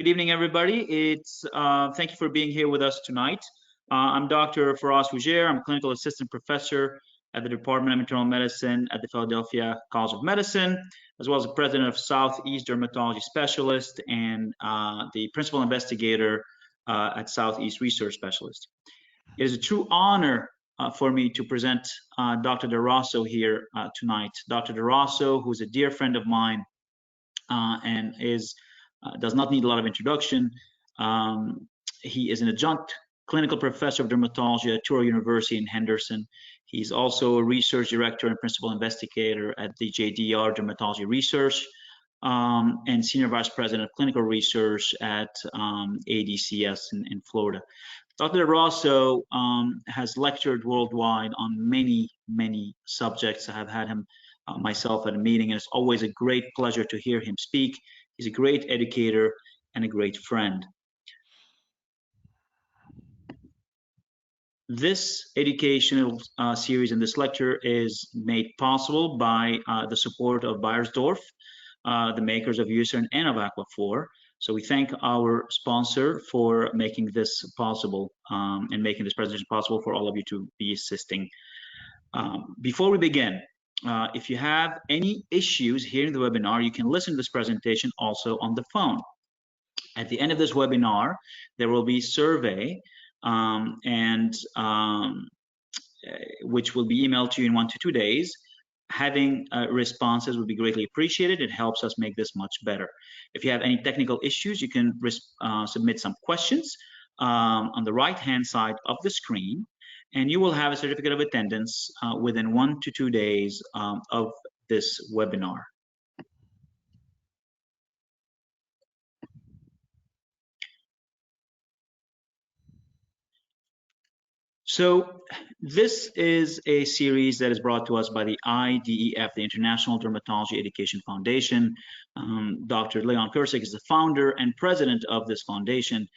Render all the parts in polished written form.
Good evening, everybody. Thank you for being here with us tonight. I'm Dr. Faraz Fougier. I'm a clinical assistant professor at the Department of Internal Medicine at the Philadelphia College of Medicine, as well as the president of Southeast Dermatology Specialist and the principal investigator at Southeast Research Specialist. It is a true honor for me to present Dr. Rosso here tonight. Dr. Rosso, who's a dear friend of mine and does not need a lot of introduction. He is an adjunct clinical professor of dermatology at Touro University in Henderson. He's also a research director and principal investigator at the JDR Dermatology Research and senior vice president of clinical research at ADCS in Florida. Dr. Rosso has lectured worldwide on many subjects. I have had him myself at a meeting, and it's always a great pleasure to hear him speak. He's a great educator and a great friend. This educational series and this lecture is made possible by the support of Beiersdorf, the makers of Eucerin and of Aquaphor. So we thank our sponsor for making this possible and making this presentation possible for all of you to be assisting. Before we begin, if you have any issues here in the webinar, you can listen to this presentation also on the phone. At the end of this webinar, there will be a survey which will be emailed to you in 1 to 2 days. Having responses would be greatly appreciated. It helps us make this much better. If you have any technical issues, you can submit some questions on the right-hand side of the screen, and you will have a certificate of attendance within 1 to 2 days of this webinar. So this is a series that is brought to us by the IDEF, the International Dermatology Education Foundation. Dr. Leon Kircik is the founder and president of this foundation.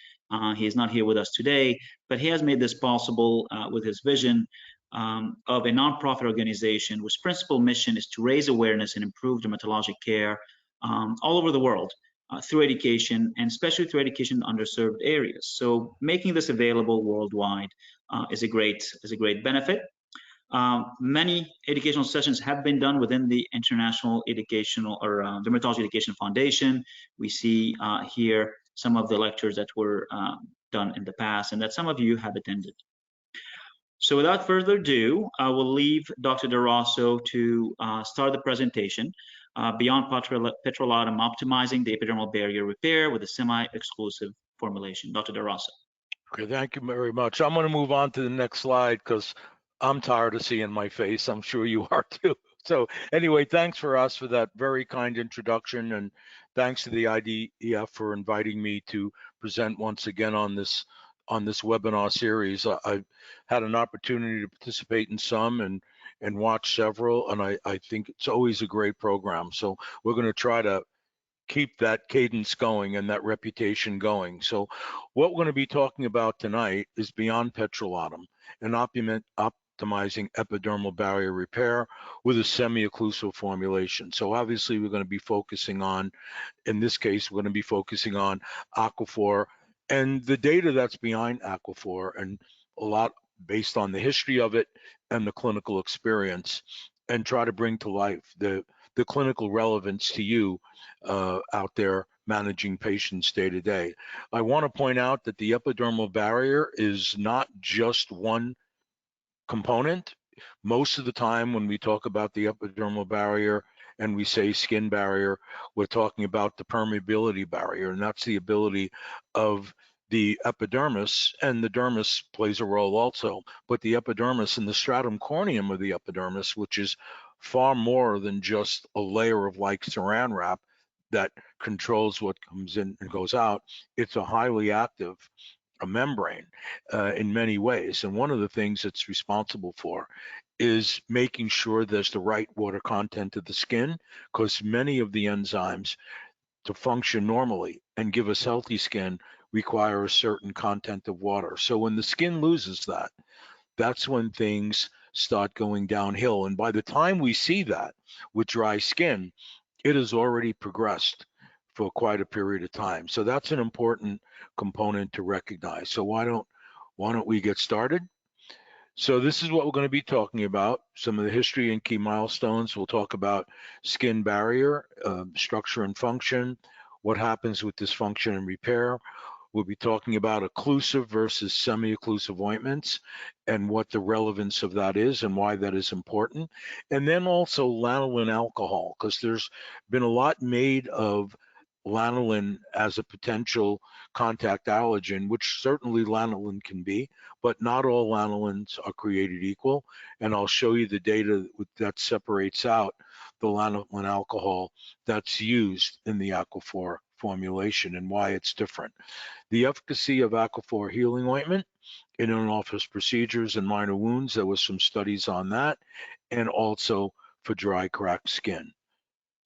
He is not here with us today, but he has made this possible with his vision of a nonprofit organization whose principal mission is to raise awareness and improve dermatologic care all over the world through education, and especially through education in underserved areas. So making this available worldwide is a great benefit. Many educational sessions have been done within the International Educational or Dermatology Education Foundation. We see here some of the lectures that were done in the past and that some of you have attended. So without further ado, I will leave Dr. Rosso to start the presentation. Beyond Petrolatum, optimizing the epidermal barrier repair with a semi-exclusive formulation. Dr. Rosso. Okay, thank you very much. I'm going to move on to the next slide because I'm tired of seeing my face. I'm sure you are too. So anyway, thanks for that very kind introduction, and thanks to the IDEF for inviting me to present once again on this webinar series. I've had an opportunity to participate in some and watch several, and I think it's always a great program. So we're going to try to keep that cadence going and that reputation going. So what we're going to be talking about tonight is Beyond Petrolatum, and optimizing epidermal barrier repair with a semi-occlusive formulation. So obviously we're going to be focusing on, in this case, we're going to be focusing on Aquaphor and the data that's behind Aquaphor, and a lot based on the history of it and the clinical experience, and try to bring to life the clinical relevance to you out there managing patients day to day. I want to point out that the epidermal barrier is not just one component. Most of the time when we talk about the epidermal barrier and we say skin barrier, we're talking about the permeability barrier, and that's the ability of the epidermis, and the dermis plays a role also, but the epidermis and the stratum corneum of the epidermis, which is far more than just a layer of like saran wrap that controls what comes in and goes out. It's a highly active membrane in many ways, and one of the things it's responsible for is making sure there's the right water content of the skin, because many of the enzymes to function normally and give us healthy skin require a certain content of water. So when the skin loses that, that's when things start going downhill. And by the time we see that with dry skin, it has already progressed for quite a period of time. So that's an important component to recognize. So why don't we get started? So this is what we're going to be talking about, some of the history and key milestones. We'll talk about skin barrier, structure and function, what happens with dysfunction and repair. We'll be talking about occlusive versus semi-occlusive ointments and what the relevance of that is and why that is important. And then also lanolin alcohol, because there's been a lot made of lanolin as a potential contact allergen, which certainly lanolin can be, but not all lanolins are created equal. And I'll show you the data that separates out the lanolin alcohol that's used in the Aquaphor formulation and why it's different. The efficacy of Aquaphor healing ointment in in-office procedures and minor wounds, there was some studies on that, and also for dry, cracked skin.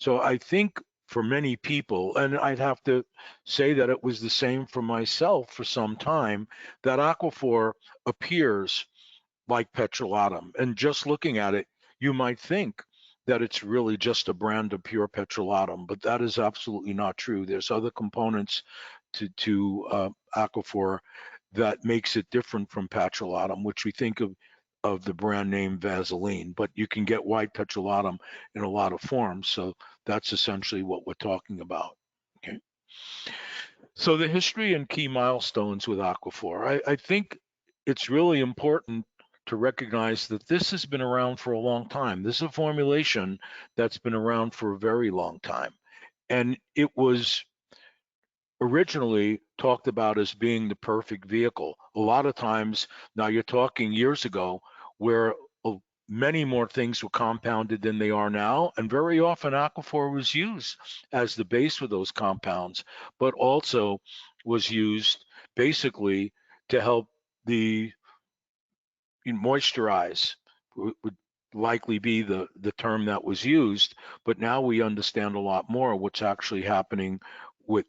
So I think for many people, and I'd have to say that it was the same for myself for some time, that Aquaphor appears like Petrolatum. And just looking at it, you might think that it's really just a brand of pure Petrolatum, but that is absolutely not true. There's other components to Aquaphor that makes it different from Petrolatum, which we think of the brand name Vaseline, but you can get white Petrolatum in a lot of forms. So that's essentially what we're talking about. Okay. So the history and key milestones with Aquaphor. I think it's really important to recognize that this has been around for a long time. This is a formulation that's been around for a very long time. And it was originally talked about as being the perfect vehicle. A lot of times, now you're talking years ago, where many more things were compounded than they are now, and very often Aquaphor was used as the base for those compounds, but also was used basically to help the moisturize, would likely be the term that was used, but now we understand a lot more what's actually happening with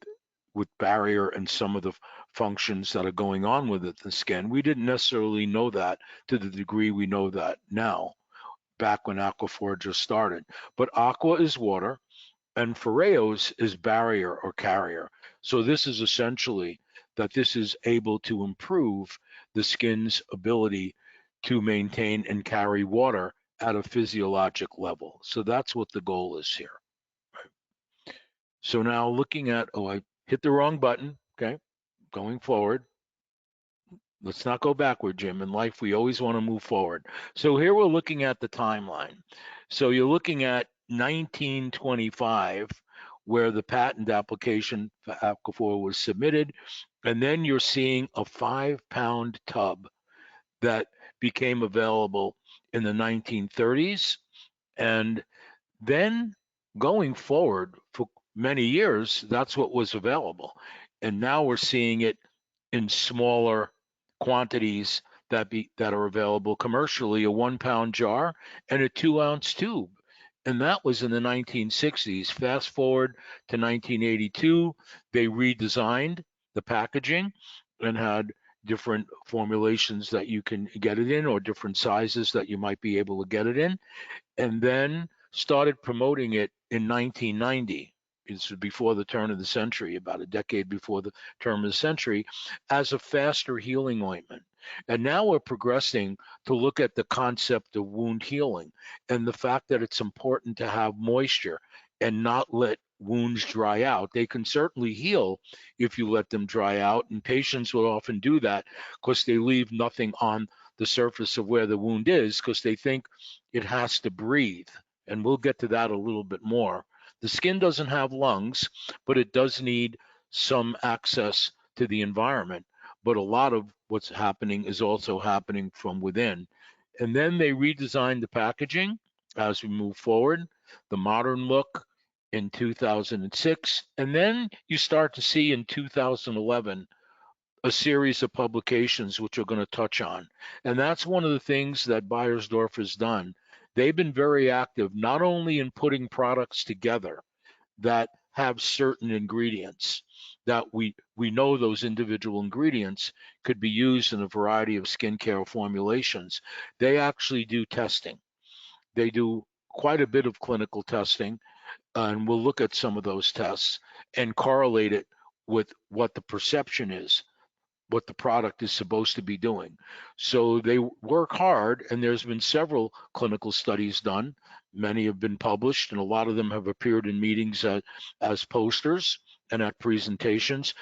barrier and some of the functions that are going on with it, the skin. We didn't necessarily know that to the degree we know that now, back when Aquaphor just started. But aqua is water, and phoreos is barrier or carrier. So this is essentially that this is able to improve the skin's ability to maintain and carry water at a physiologic level. So that's what the goal is here. So now looking at, oh, I hit the wrong button, okay, going forward. Let's not go backward, Jim. In life, we always want to move forward. So here we're looking at the timeline. So you're looking at 1925, where the patent application for Aquaphor was submitted, and then you're seeing a 5-pound tub that became available in the 1930s, and then going forward for many years, that's what was available. And now we're seeing it in smaller quantities that are available commercially, a 1-pound jar and a 2-ounce tube. And that was in the 1960s. Fast forward to 1982, they redesigned the packaging and had different formulations that you can get it in, or different sizes that you might be able to get it in, and then started promoting it in 1990. It's before the turn of the century, about a decade before the turn of the century, as a faster healing ointment. And now we're progressing to look at the concept of wound healing and the fact that it's important to have moisture and not let wounds dry out. They can certainly heal if you let them dry out, and patients will often do that because they leave nothing on the surface of where the wound is because they think it has to breathe. And we'll get to that a little bit more. The skin doesn't have lungs, but it does need some access to the environment. But a lot of what's happening is also happening from within. And then they redesigned the packaging as we move forward, the modern look in 2006. And then you start to see in 2011 a series of publications which we're going to touch on. And that's one of the things that Beiersdorf has done. They've been very active, not only in putting products together that have certain ingredients that we know those individual ingredients could be used in a variety of skincare formulations. They actually do testing. They do quite a bit of clinical testing, and we'll look at some of those tests. and correlate it with what the perception is, what the product is supposed to be doing. So they work hard, and there's been several clinical studies done. Many have been published, and a lot of them have appeared in meetings as posters and at presentations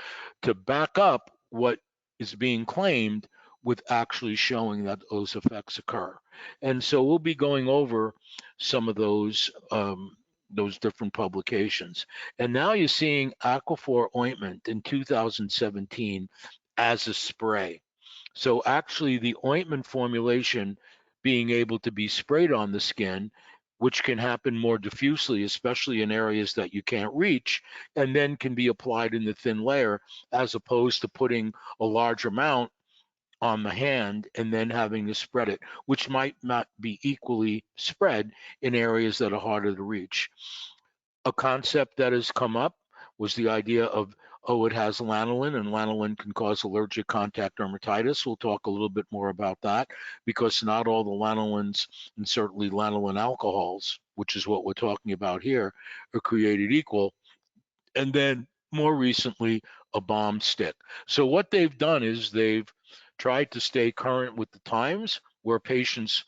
to back up what is being claimed with actually showing that those effects occur. And so we'll be going over some of those different publications. And now you're seeing Aquaphor ointment in 2017 as a spray. So actually the ointment formulation being able to be sprayed on the skin, which can happen more diffusely, especially in areas that you can't reach, and then can be applied in the thin layer, as opposed to putting a large amount on the hand and then having to spread it, which might not be equally spread in areas that are harder to reach. A concept that has come up was the idea of, oh, it has lanolin, and lanolin can cause allergic contact dermatitis. We'll talk a little bit more about that, because not all the lanolins, and certainly lanolin alcohols, which is what we're talking about here, are created equal. And then more recently, a balm stick. So what they've done is they've tried to stay current with the times, where patients,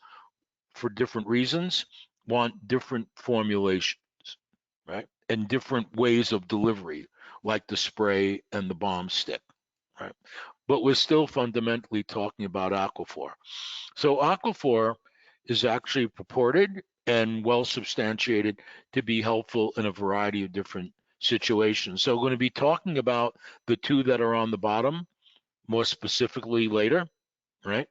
for different reasons, want different formulations, right? And different ways of delivery, like the spray and the balm stick, right? But we're still fundamentally talking about Aquaphor. So Aquaphor is actually purported and well substantiated to be helpful in a variety of different situations. So we're going to be talking about the two that are on the bottom more specifically later, right?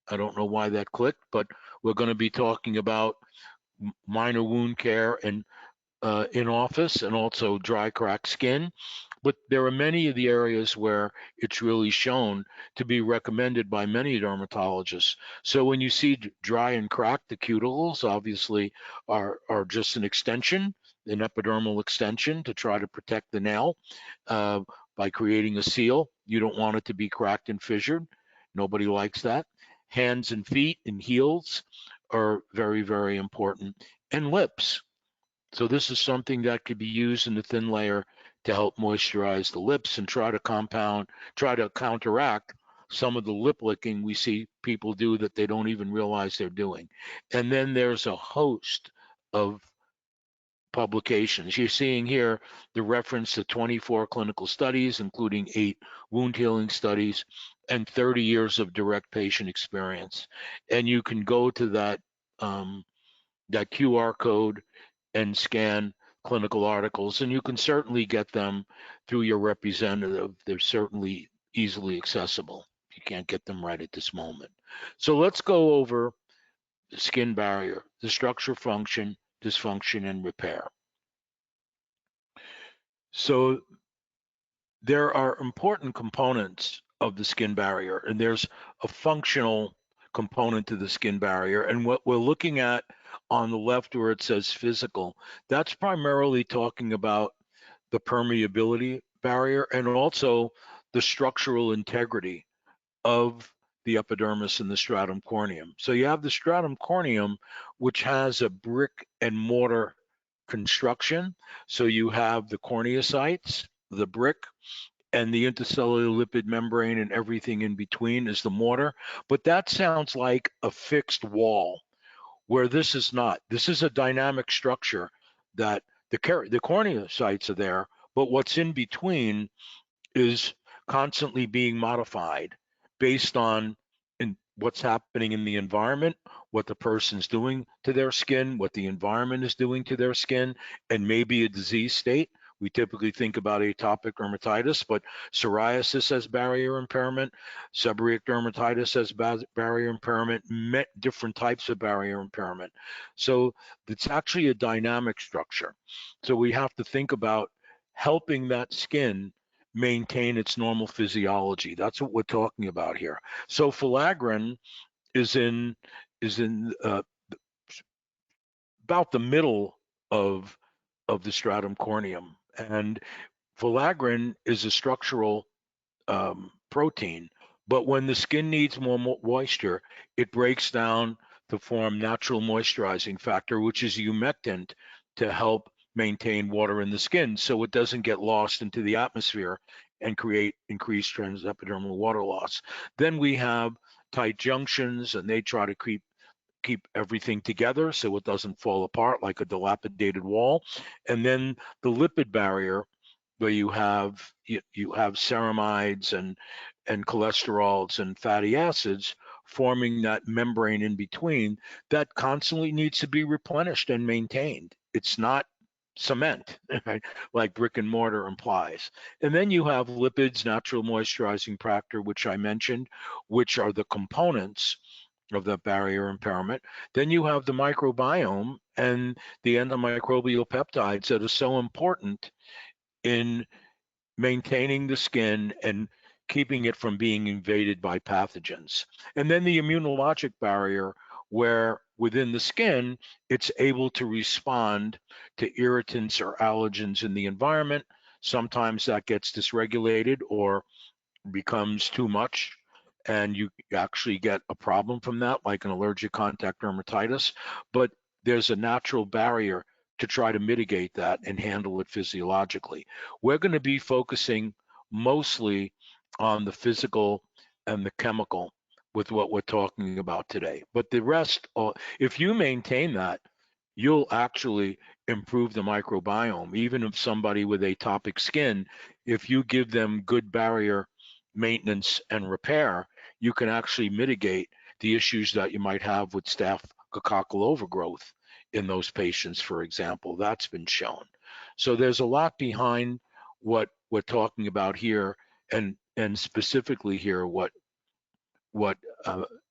I don't know why that clicked, but we're going to be talking about minor wound care and in office, and also dry cracked skin. But there are many of the areas where it's really shown to be recommended by many dermatologists. So when you see dry and cracked, the cuticles obviously are just an extension, an epidermal extension to try to protect the nail by creating a seal. You don't want it to be cracked and fissured. Nobody likes that. Hands and feet and heels are very, very important. And lips. So this is something that could be used in the thin layer to help moisturize the lips and try to counteract some of the lip licking we see people do that they don't even realize they're doing. And then there's a host of publications. You're seeing here the reference to 24 clinical studies, including 8 wound healing studies and 30 years of direct patient experience. And you can go to that QR code and scan clinical articles, and you can certainly get them through your representative. They're certainly easily accessible. You can't get them right at this moment. So let's go over the skin barrier, the structure, function, dysfunction, and repair. So there are important components of the skin barrier, and there's a functional component to the skin barrier. And what we're looking at on the left where it says physical, that's primarily talking about the permeability barrier and also the structural integrity of the epidermis and the stratum corneum. So you have the stratum corneum, which has a brick and mortar construction. So you have the corneocytes, the brick, and the intercellular lipid membrane, and everything in between is the mortar. But that sounds like a fixed wall, where this is not. This is a dynamic structure that the corneocytes are there, but what's in between is constantly being modified based on what's happening in the environment, what the person's doing to their skin, what the environment is doing to their skin, and maybe a disease state. We typically think about atopic dermatitis, but psoriasis has barrier impairment, seborrheic dermatitis has barrier impairment, different types of barrier impairment. So it's actually a dynamic structure. So we have to think about helping that skin maintain its normal physiology. That's what we're talking about here. So filaggrin is in about the middle of the stratum corneum, and filaggrin is a structural protein. But when the skin needs more moisture, it breaks down to form natural moisturizing factor, which is humectant, to help maintain water in the skin so it doesn't get lost into the atmosphere and create increased transepidermal water loss. Then we have tight junctions, and they try to keep everything together so it doesn't fall apart like a dilapidated wall. And then the lipid barrier, where you have ceramides and cholesterols and fatty acids forming that membrane in between that constantly needs to be replenished and maintained. It's not cement, right, like brick and mortar implies. And then you have lipids, natural moisturizing factor, which I mentioned, which are the components of the barrier impairment. Then you have the microbiome and the antimicrobial peptides that are so important in maintaining the skin and keeping it from being invaded by pathogens. And then the immunologic barrier, where within the skin, it's able to respond to irritants or allergens in the environment. Sometimes that gets dysregulated or becomes too much, and you actually get a problem from that, like an allergic contact dermatitis. But there's a natural barrier to try to mitigate that and handle it physiologically. We're going to be focusing mostly on the physical and the chemical with what we're talking about today. But the rest, if you maintain that, you'll actually improve the microbiome. Even if somebody with atopic skin, if you give them good barrier maintenance and repair, you can actually mitigate the issues that you might have with staphylococcal overgrowth in those patients, for example. That's been shown. So there's a lot behind what we're talking about here, and specifically here what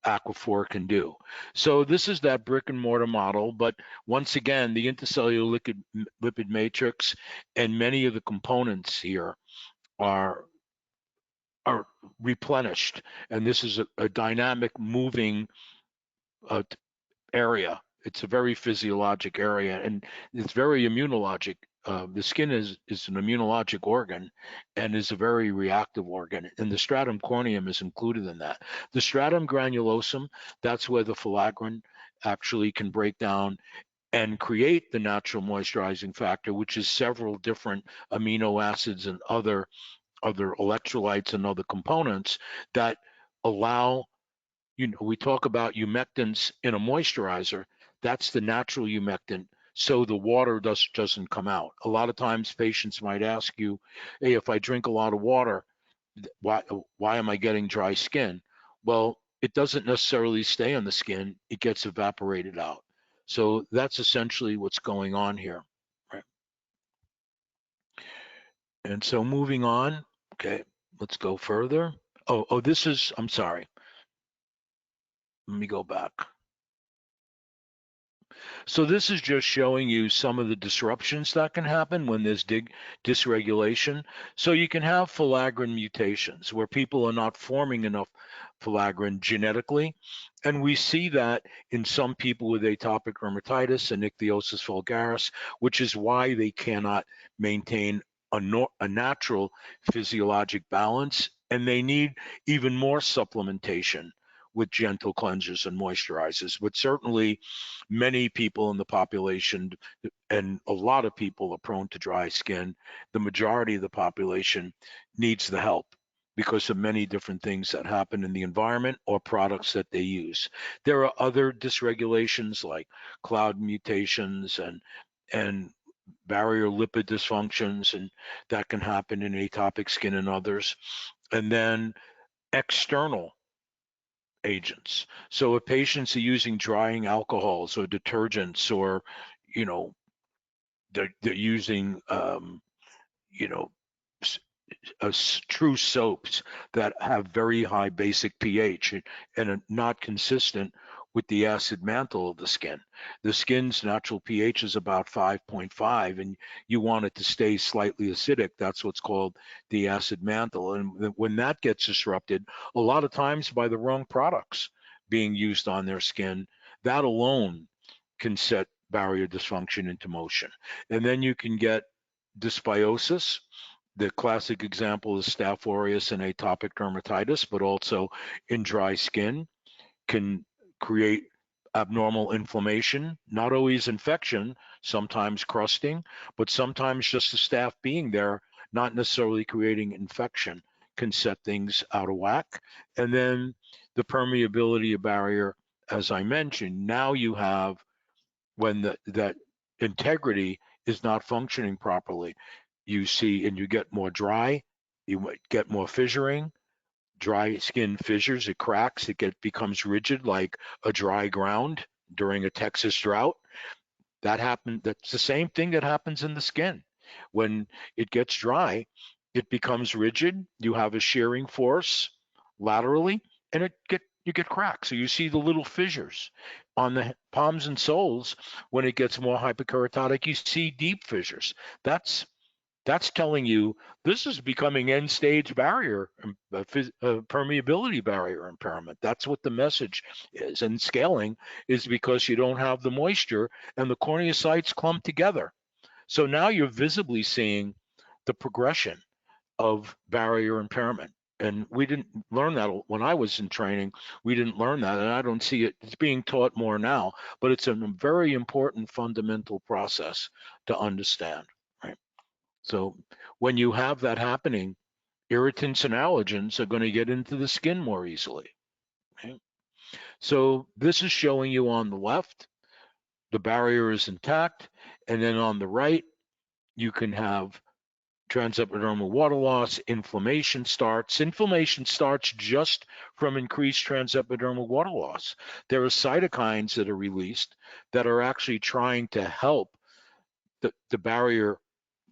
Aquaphor can do. So this is that brick and mortar model, but once again, the intercellular lipid matrix and many of the components here are replenished, and this is a dynamic moving area. It's a very physiologic area, and it's very immunologic. The skin is an immunologic organ and is a very reactive organ, and the stratum corneum is included in that. The stratum granulosum, that's where the filaggrin actually can break down and create the natural moisturizing factor, which is several different amino acids and other electrolytes and other components that allow, we talk about humectants in a moisturizer. That's the natural humectant, so the water doesn't come out. A lot of times patients might ask you, hey, if I drink a lot of water, why am I getting dry skin? Well, it doesn't necessarily stay on the skin, it gets evaporated out. So that's essentially what's going on here, right? And so moving on, okay, let's go further. Oh, this is, I'm sorry. Let me go back. So this is just showing you some of the disruptions that can happen when there's dysregulation. So you can have filaggrin mutations where people are not forming enough filaggrin genetically. And we see that in some people with atopic dermatitis and ichthyosis vulgaris, which is why they cannot maintain a natural physiologic balance, and they need even more supplementation with gentle cleansers and moisturizers. But certainly many people in the population, and a lot of people are prone to dry skin. The majority of the population needs the help because of many different things that happen in the environment or products that they use. There are other dysregulations like cloud mutations and barrier lipid dysfunctions, and that can happen in atopic skin and others. And then external agents. So if patients are using drying alcohols or detergents, or they're using you know true soaps that have very high basic pH and are not consistent with the acid mantle of the skin. The skin's natural pH is about 5.5, and you want it to stay slightly acidic. That's what's called the acid mantle. And when that gets disrupted, a lot of times by the wrong products being used on their skin, that alone can set barrier dysfunction into motion. And then you can get dysbiosis. The classic example is Staph aureus and atopic dermatitis, but also in dry skin can create abnormal inflammation, not always infection, sometimes crusting, but sometimes just the staph being there, not necessarily creating infection, can set things out of whack. And then the permeability of barrier, as I mentioned, now you have when that integrity is not functioning properly, you see, and you get more dry, you might get more fissuring, dry skin fissures, it cracks, becomes rigid like a dry ground during a Texas drought. That's the same thing that happens in the skin. When it gets dry, it becomes rigid, you have a shearing force laterally, and you get cracks. So you see the little fissures on the palms and soles. When it gets more hyperkeratotic, you see deep fissures. That's telling you this is becoming end-stage barrier, permeability barrier impairment. That's what the message is. And scaling is because you don't have the moisture and the corneocytes clump together. So now you're visibly seeing the progression of barrier impairment. And we didn't learn that when I was in training. We didn't learn that, and I don't see it. It's being taught more now, but it's a very important fundamental process to understand, right? So when you have that happening, irritants and allergens are going to get into the skin more easily. Okay? So this is showing you on the left, the barrier is intact, and then on the right, you can have transepidermal water loss, inflammation starts. Inflammation starts just from increased transepidermal water loss. There are cytokines that are released that are actually trying to help the barrier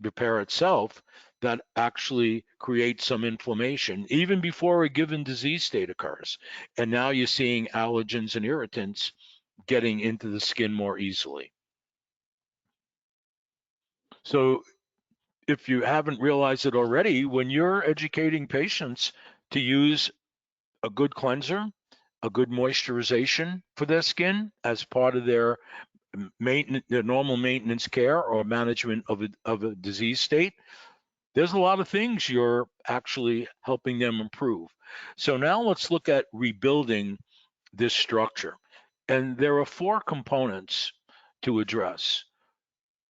repair itself, that actually creates some inflammation even before a given disease state occurs. And now you're seeing allergens and irritants getting into the skin more easily. So if you haven't realized it already, when you're educating patients to use a good cleanser, a good moisturization for their skin as part of their normal maintenance care or management of a disease state, there's a lot of things you're actually helping them improve. So now let's look at rebuilding this structure. And there are 4 components to address.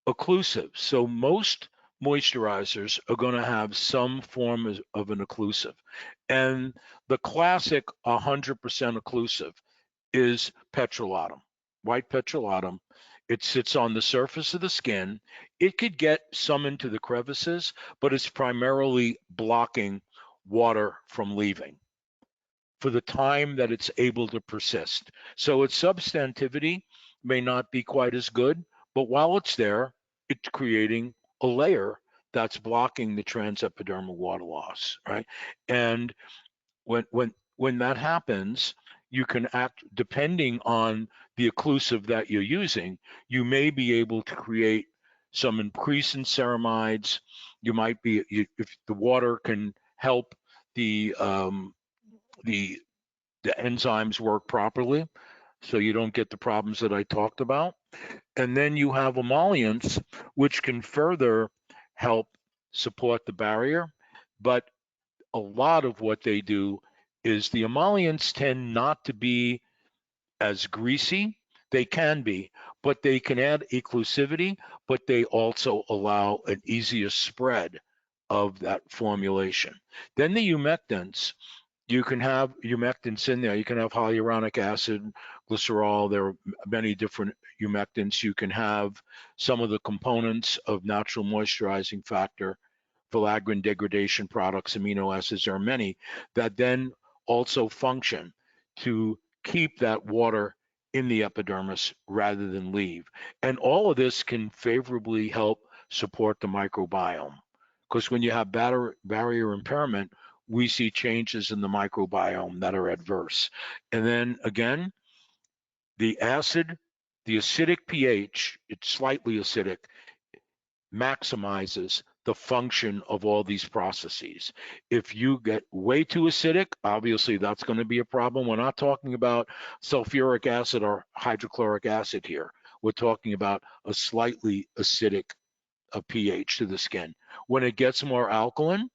Occlusive. So most moisturizers are going to have some form of an occlusive. And the classic 100% occlusive is Petrolatum, white Petrolatum. It sits on the surface of the skin. It could get some into the crevices, but it's primarily blocking water from leaving for the time that it's able to persist. So its substantivity may not be quite as good, but while it's there, it's creating a layer that's blocking the transepidermal water loss, right? And when that happens, you can act, depending on the occlusive that you're using, you may be able to create some increase in ceramides. You might be, if the water can help the enzymes work properly, so you don't get the problems that I talked about. And then you have emollients, which can further help support the barrier. But a lot of what they do is the emollients tend not to be as greasy. They can be, but they can add occlusivity, but they also allow an easier spread of that formulation. Then the humectants, you can have humectants in there. You can have hyaluronic acid, glycerol. There are many different humectants. You can have some of the components of natural moisturizing factor, filaggrin degradation products, amino acids. There are many that then also function to keep that water in the epidermis rather than leave. And all of this can favorably help support the microbiome. Because when you have barrier impairment, we see changes in the microbiome that are adverse. And then again, the acidic pH, it's slightly acidic, maximizes the function of all these processes. If you get way too acidic, obviously that's going to be a problem. We're not talking about sulfuric acid or hydrochloric acid here. We're talking about a slightly acidic pH to the skin. When it gets more alkaline,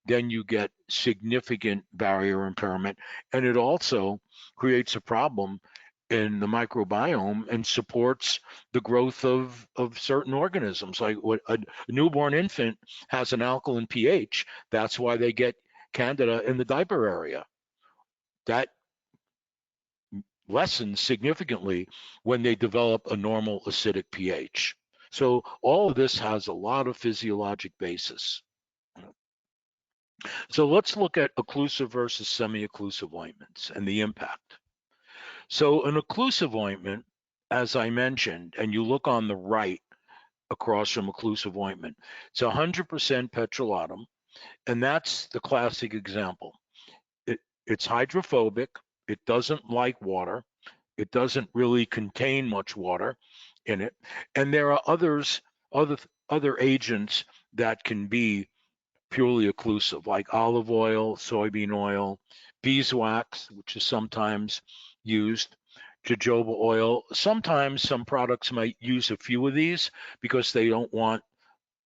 then you get significant barrier impairment. And it also creates a problem in the microbiome and supports the growth of certain organisms. Like what a newborn infant has an alkaline pH, that's why they get candida in the diaper area. That lessens significantly when they develop a normal acidic pH. So all of this has a lot of physiologic basis. So let's look at occlusive versus semi-occlusive ointments and the impact. So an occlusive ointment, as I mentioned, and you look on the right across from occlusive ointment, it's 100% petrolatum, and that's the classic example. It's hydrophobic, it doesn't like water, it doesn't really contain much water in it, and there are other agents that can be purely occlusive, like olive oil, soybean oil, beeswax, which is sometimes used, jojoba oil. Sometimes some products might use a few of these because they don't want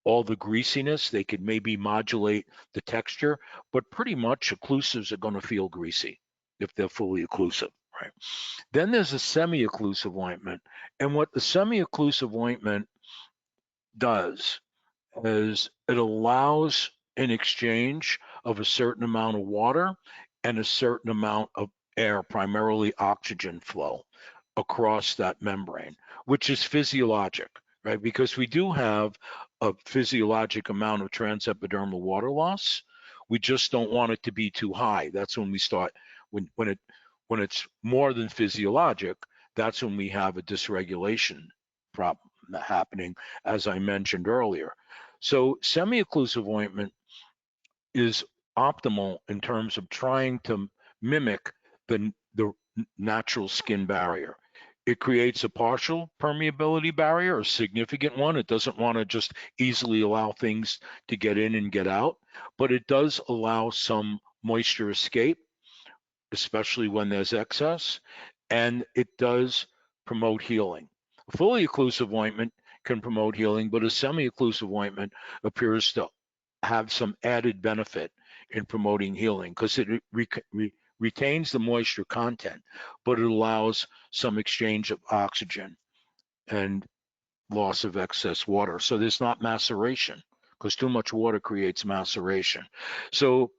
all the greasiness. They could maybe modulate the texture, but pretty much occlusives are going to feel greasy if they're fully occlusive, right? Then there's a semi-occlusive ointment, and what the semi-occlusive ointment does is it allows an exchange of a certain amount of water and a certain amount of air, primarily oxygen flow across that membrane, which is physiologic, right? Because we do have a physiologic amount of transepidermal water loss. We just don't want it to be too high. That's when we start, when it's more than physiologic, that's when we have a dysregulation problem happening, as I mentioned earlier. So semi-occlusive ointment is optimal in terms of trying to mimic the natural skin barrier. It creates a partial permeability barrier, a significant one. It doesn't want to just easily allow things to get in and get out, but it does allow some moisture escape, especially when there's excess, and it does promote healing. A fully occlusive ointment can promote healing, but a semi-occlusive ointment appears to have some added benefit in promoting healing because it retains the moisture content, but it allows some exchange of oxygen and loss of excess water. So there's not maceration because too much water creates maceration. So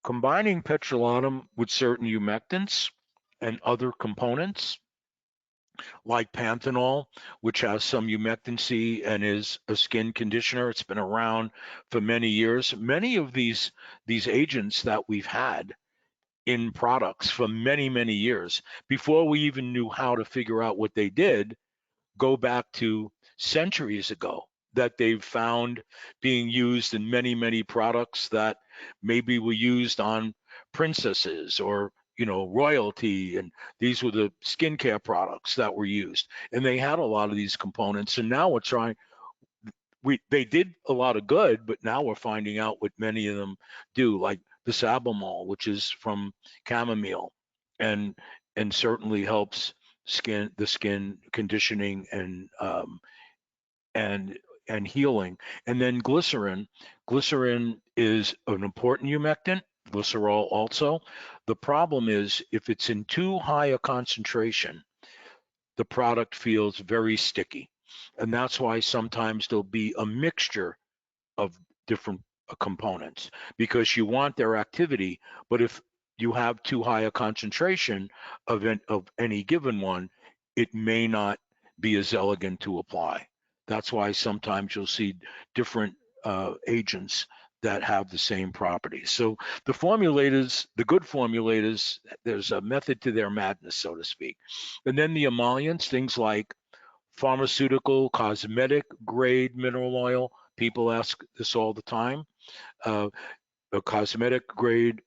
combining petrolatum with certain humectants and other components like panthenol, which has some humectancy and is a skin conditioner. It's been around for many years. Many of these agents that we've had in products for many, many years, before we even knew how to figure out what they did, go back to centuries ago, that they've found being used in many, many products that maybe were used on princesses or royalty, and these were the skincare products that were used, and they had a lot of these components. And now we're trying. They did a lot of good, but now we're finding out what many of them do, like the Sabamol, which is from chamomile, and certainly helps the skin conditioning and healing. And then glycerin. Glycerin is an important humectant, glycerol also. The problem is if it's in too high a concentration, the product feels very sticky. And that's why sometimes there'll be a mixture of different components because you want their activity, but if you have too high a concentration of any given one, it may not be as elegant to apply. That's why sometimes you'll see different agents that have the same properties. So the formulators, the good formulators, there's a method to their madness, so to speak. And then the emollients, things like pharmaceutical, cosmetic grade mineral oil. People ask this all the time. A cosmetic grade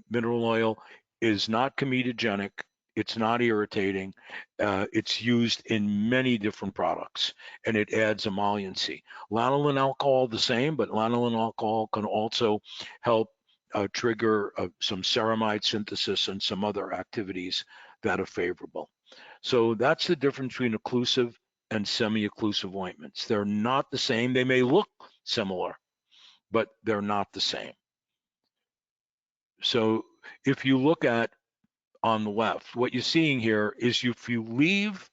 mineral oil is not comedogenic. It's not irritating. It's used in many different products, and it adds emolliency. Lanolin alcohol, the same, but lanolin alcohol can also help trigger some ceramide synthesis and some other activities that are favorable. So that's the difference between occlusive and semi-occlusive ointments. They're not the same. They may look similar, but they're not the same. So if you look at on the left. What you're seeing here is if you leave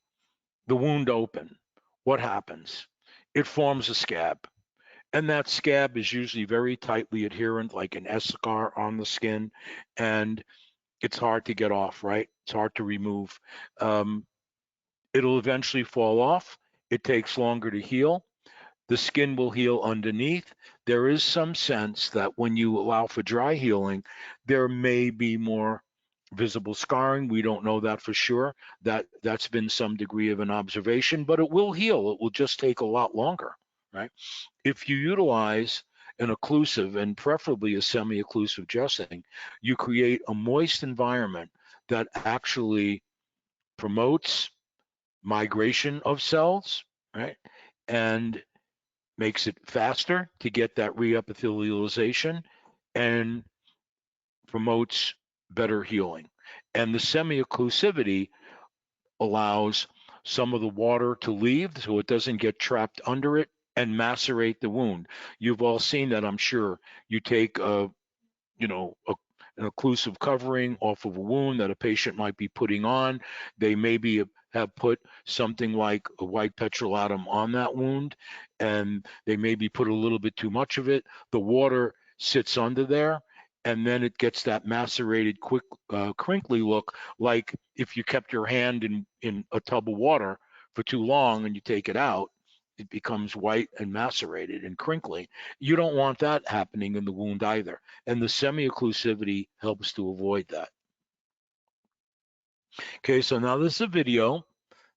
the wound open, what happens? It forms a scab. And that scab is usually very tightly adherent, like an eschar on the skin, and it's hard to get off, right? It's hard to remove. It'll eventually fall off. It takes longer to heal. The skin will heal underneath. There is some sense that when you allow for dry healing, there may be more visible scarring. We don't know that for sure. That's been some degree of an observation, but it will heal. It will just take a lot longer, right? If you utilize an occlusive and preferably a semi-occlusive dressing, you create a moist environment that actually promotes migration of cells, right? And makes it faster to get that reepithelialization and promotes better healing. And the semi-occlusivity allows some of the water to leave so it doesn't get trapped under it and macerate the wound. You've all seen that, I'm sure. You take an occlusive covering off of a wound that a patient might be putting on. They maybe have put something like a white petrolatum on that wound, and they maybe put a little bit too much of it. The water sits under there, and then it gets that macerated, quick, crinkly look, like if you kept your hand in a tub of water for too long and you take it out, it becomes white and macerated and crinkly. You don't want that happening in the wound either. And the semi-occlusivity helps to avoid that. Okay, so now this is a video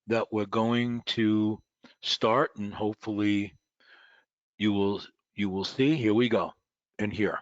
that we're going to start, and hopefully you will see. Here we go, and here.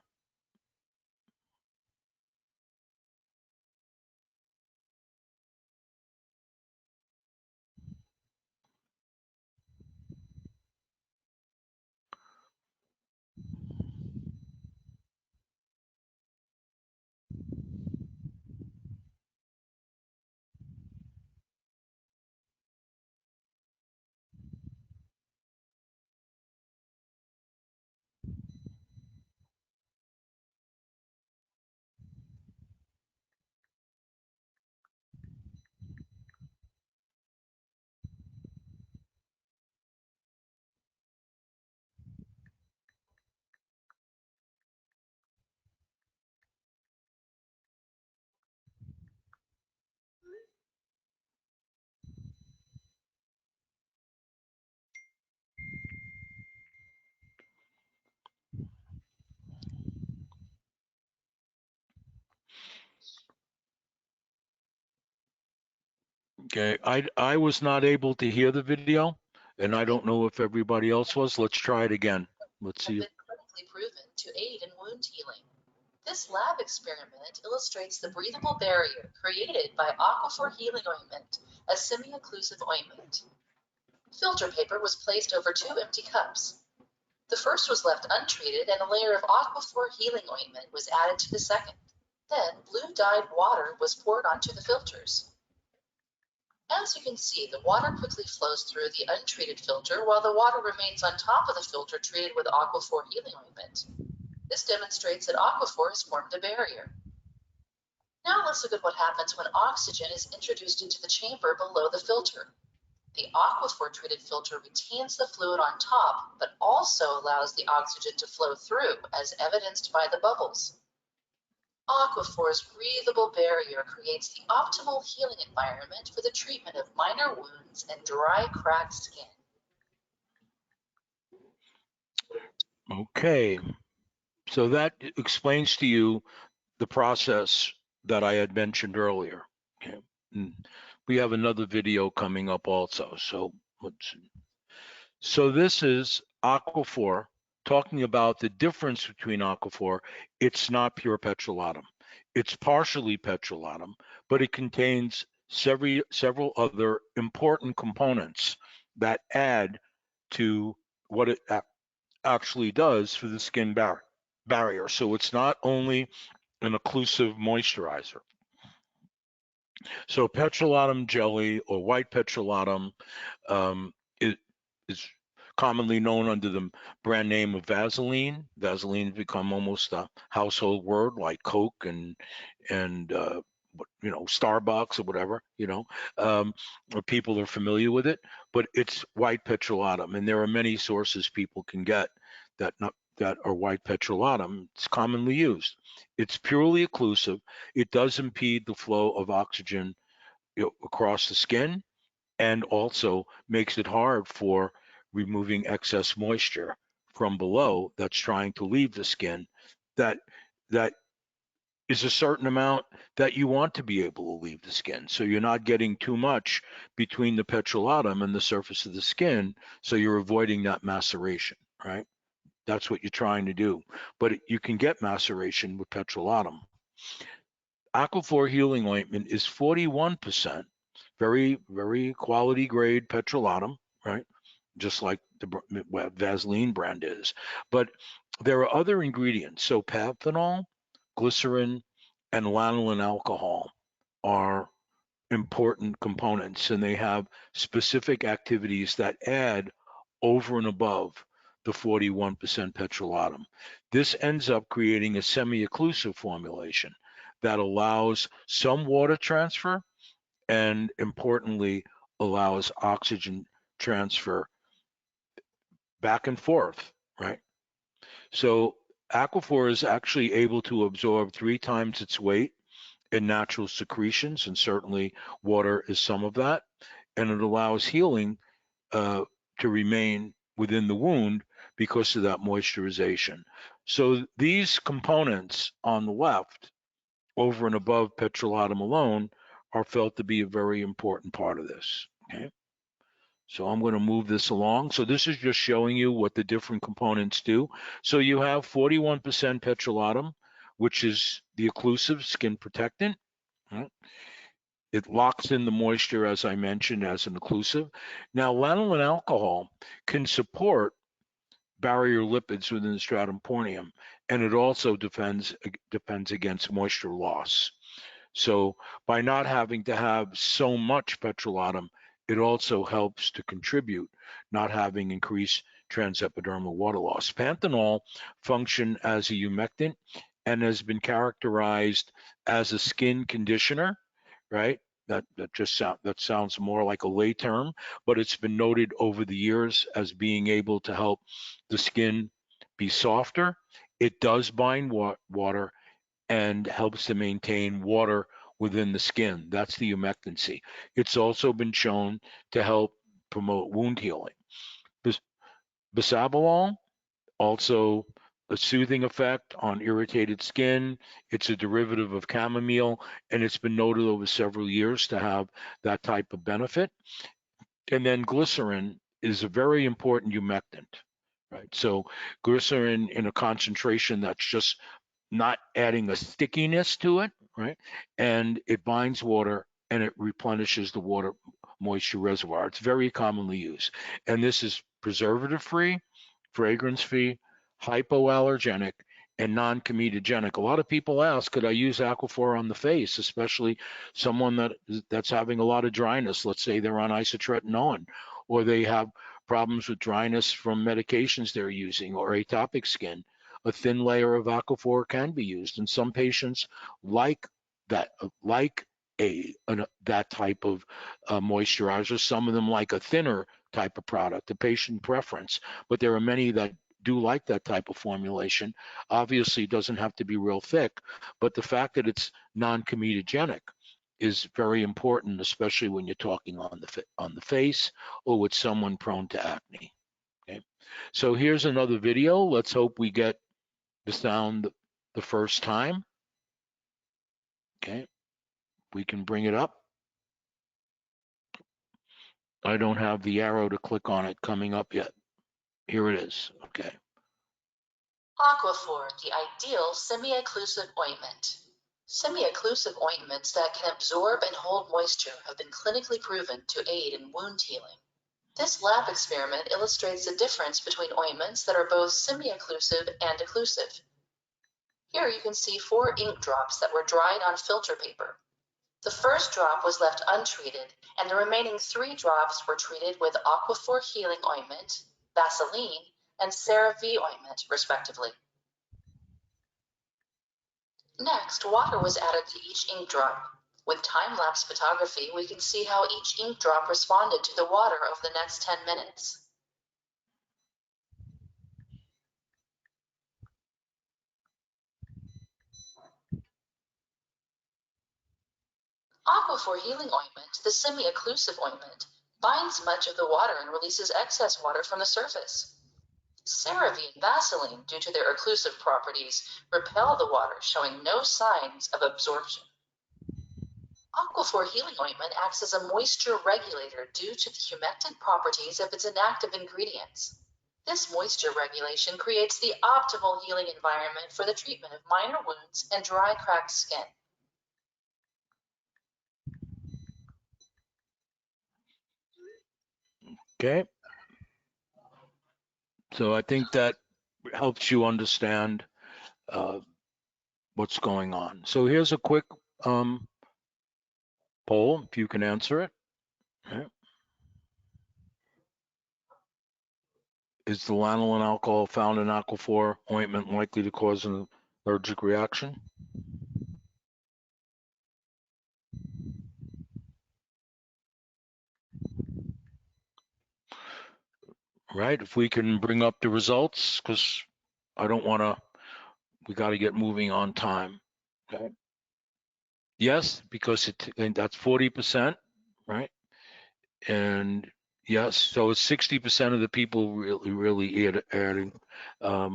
Okay, I was not able to hear the video, and I don't know if everybody else was. Let's try it again. Let's see. Been clinically proven to aid in wound healing. This lab experiment illustrates the breathable barrier created by Aquaphor Healing Ointment, a semi-occlusive ointment. Filter paper was placed over 2 empty cups. The first was left untreated and a layer of Aquaphor Healing Ointment was added to the second. Then blue dyed water was poured onto the filters. As you can see, the water quickly flows through the untreated filter while the water remains on top of the filter treated with Aquaphor Healing Ointment. This demonstrates that Aquaphor has formed a barrier. Now let's look at what happens when oxygen is introduced into the chamber below the filter. The Aquaphor treated filter retains the fluid on top, but also allows the oxygen to flow through, as evidenced by the bubbles. Aquaphor's breathable barrier creates the optimal healing environment for the treatment of minor wounds and dry, cracked skin. Okay, so that explains to you the process that I had mentioned earlier. Okay. And we have another video coming up also. So let's see. So this is Aquaphor, talking about the difference between Aquaphor. It's not pure petrolatum. It's partially petrolatum, but it contains several other important components that add to what it actually does for the skin barrier. So it's not only an occlusive moisturizer. So petrolatum jelly or white petrolatum is commonly known under the brand name of Vaseline. Vaseline has become almost a household word, like Coke and Starbucks or whatever, or people are familiar with it, but it's white petrolatum, and there are many sources people can get that are white petrolatum. It's commonly used. It's purely occlusive. It does impede the flow of oxygen across the skin, and also makes it hard for removing excess moisture from below that's trying to leave the skin. That is a certain amount that you want to be able to leave the skin. So you're not getting too much between the petrolatum and the surface of the skin, so you're avoiding that maceration, right? That's what you're trying to do. But you can get maceration with petrolatum. Aquaphor healing ointment is 41%, very, very quality grade petrolatum, right? Just like the Vaseline brand is. But there are other ingredients. So panthenol, glycerin, and lanolin alcohol are important components, and they have specific activities that add over and above the 41% petrolatum. This ends up creating a semi-occlusive formulation that allows some water transfer and, importantly, allows oxygen transfer back and forth, right? So Aquaphor is actually able to absorb 3 times its weight in natural secretions, and certainly water is some of that, and it allows healing to remain within the wound because of that moisturization. So these components on the left, over and above petrolatum alone, are felt to be a very important part of this, okay? So I'm going to move this along. So this is just showing you what the different components do. So you have 41% petrolatum, which is the occlusive skin protectant. It locks in the moisture, as I mentioned, as an occlusive. Now, lanolin alcohol can support barrier lipids within the stratum corneum, and it also defends against moisture loss. So by not having to have so much petrolatum, it also helps to contribute not having increased transepidermal water loss. Panthenol function as a humectant and has been characterized as a skin conditioner, right? That sounds more like a lay term, but it's been noted over the years as being able to help the skin be softer. It does bind water and helps to maintain water within the skin. That's the humectancy. It's also been shown to help promote wound healing. Bisabolol, also a soothing effect on irritated skin. It's a derivative of chamomile, and it's been noted over several years to have that type of benefit. And then glycerin is a very important humectant, right? So glycerin in a concentration that's just not adding a stickiness to it, right? And it binds water and it replenishes the water moisture reservoir. It's very commonly used. And this is preservative-free, fragrance-free, hypoallergenic, and non-comedogenic. A lot of people ask, could I use Aquaphor on the face, especially someone that's having a lot of dryness? Let's say they're on isotretinoin, or they have problems with dryness from medications they're using, or atopic skin. A thin layer of Aquaphor can be used, and some patients like that, that type of moisturizer. Some of them like a thinner type of product, a patient preference, but there are many that do like that type of formulation. Obviously, it doesn't have to be real thick, but the fact that it's non-comedogenic is very important, especially when you're talking on the face or with someone prone to acne. Okay, so here's another video. Let's hope we get the sound the first time. Okay, we can bring it up. I don't have the arrow to click on it coming up yet. Here it is. Okay. Aquaphor, the ideal semi-occlusive ointment. Semi-occlusive ointments that can absorb and hold moisture have been clinically proven to aid in wound healing. This lab experiment illustrates the difference between ointments that are both semi-occlusive and occlusive. Here you can see 4 ink drops that were dried on filter paper. The first drop was left untreated, and the remaining 3 drops were treated with Aquaphor healing ointment, Vaseline, and CeraVe ointment, respectively. Next, water was added to each ink drop. With time-lapse photography, we can see how each ink drop responded to the water over the next 10 minutes. Aquaphor Healing Ointment, the semi-occlusive ointment, binds much of the water and releases excess water from the surface. CeraVe and Vaseline, due to their occlusive properties, repel the water, showing no signs of absorption. Aquaphor Healing Ointment acts as a moisture regulator due to the humectant properties of its inactive ingredients. This moisture regulation creates the optimal healing environment for the treatment of minor wounds and dry, cracked skin. Okay. So I think that helps you understand what's going on. So here's a quick poll, if you can answer it. Okay. Is the lanolin alcohol found in Aquaphor ointment likely to cause an allergic reaction? Right, if we can bring up the results, because I don't want to, we got to get moving on time. Okay. Yes, because and that's 40%, right? And yes, so it's 60% of the people really adding a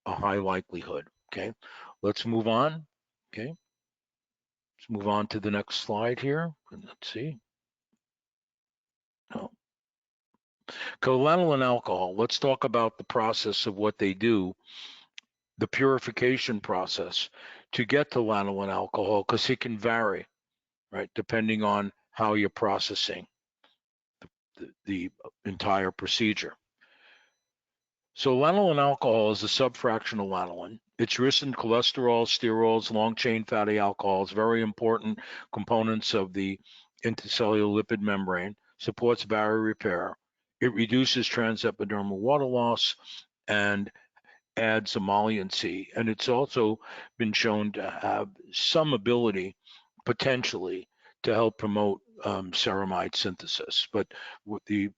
high likelihood. Okay, let's move on. Okay, let's move on to the next slide here. Let's see. Oh. Lanolin alcohol. Let's talk about the process of what they do, the purification process to get to lanolin alcohol, because it can vary, right, depending on how you're processing the entire procedure. So lanolin alcohol is a subfraction of lanolin. It's rich in cholesterol, sterols, long-chain fatty alcohols, very important components of the intercellular lipid membrane, supports barrier repair. It reduces transepidermal water loss and adds emolliency. And it's also been shown to have some ability, potentially, to help promote ceramide synthesis. But the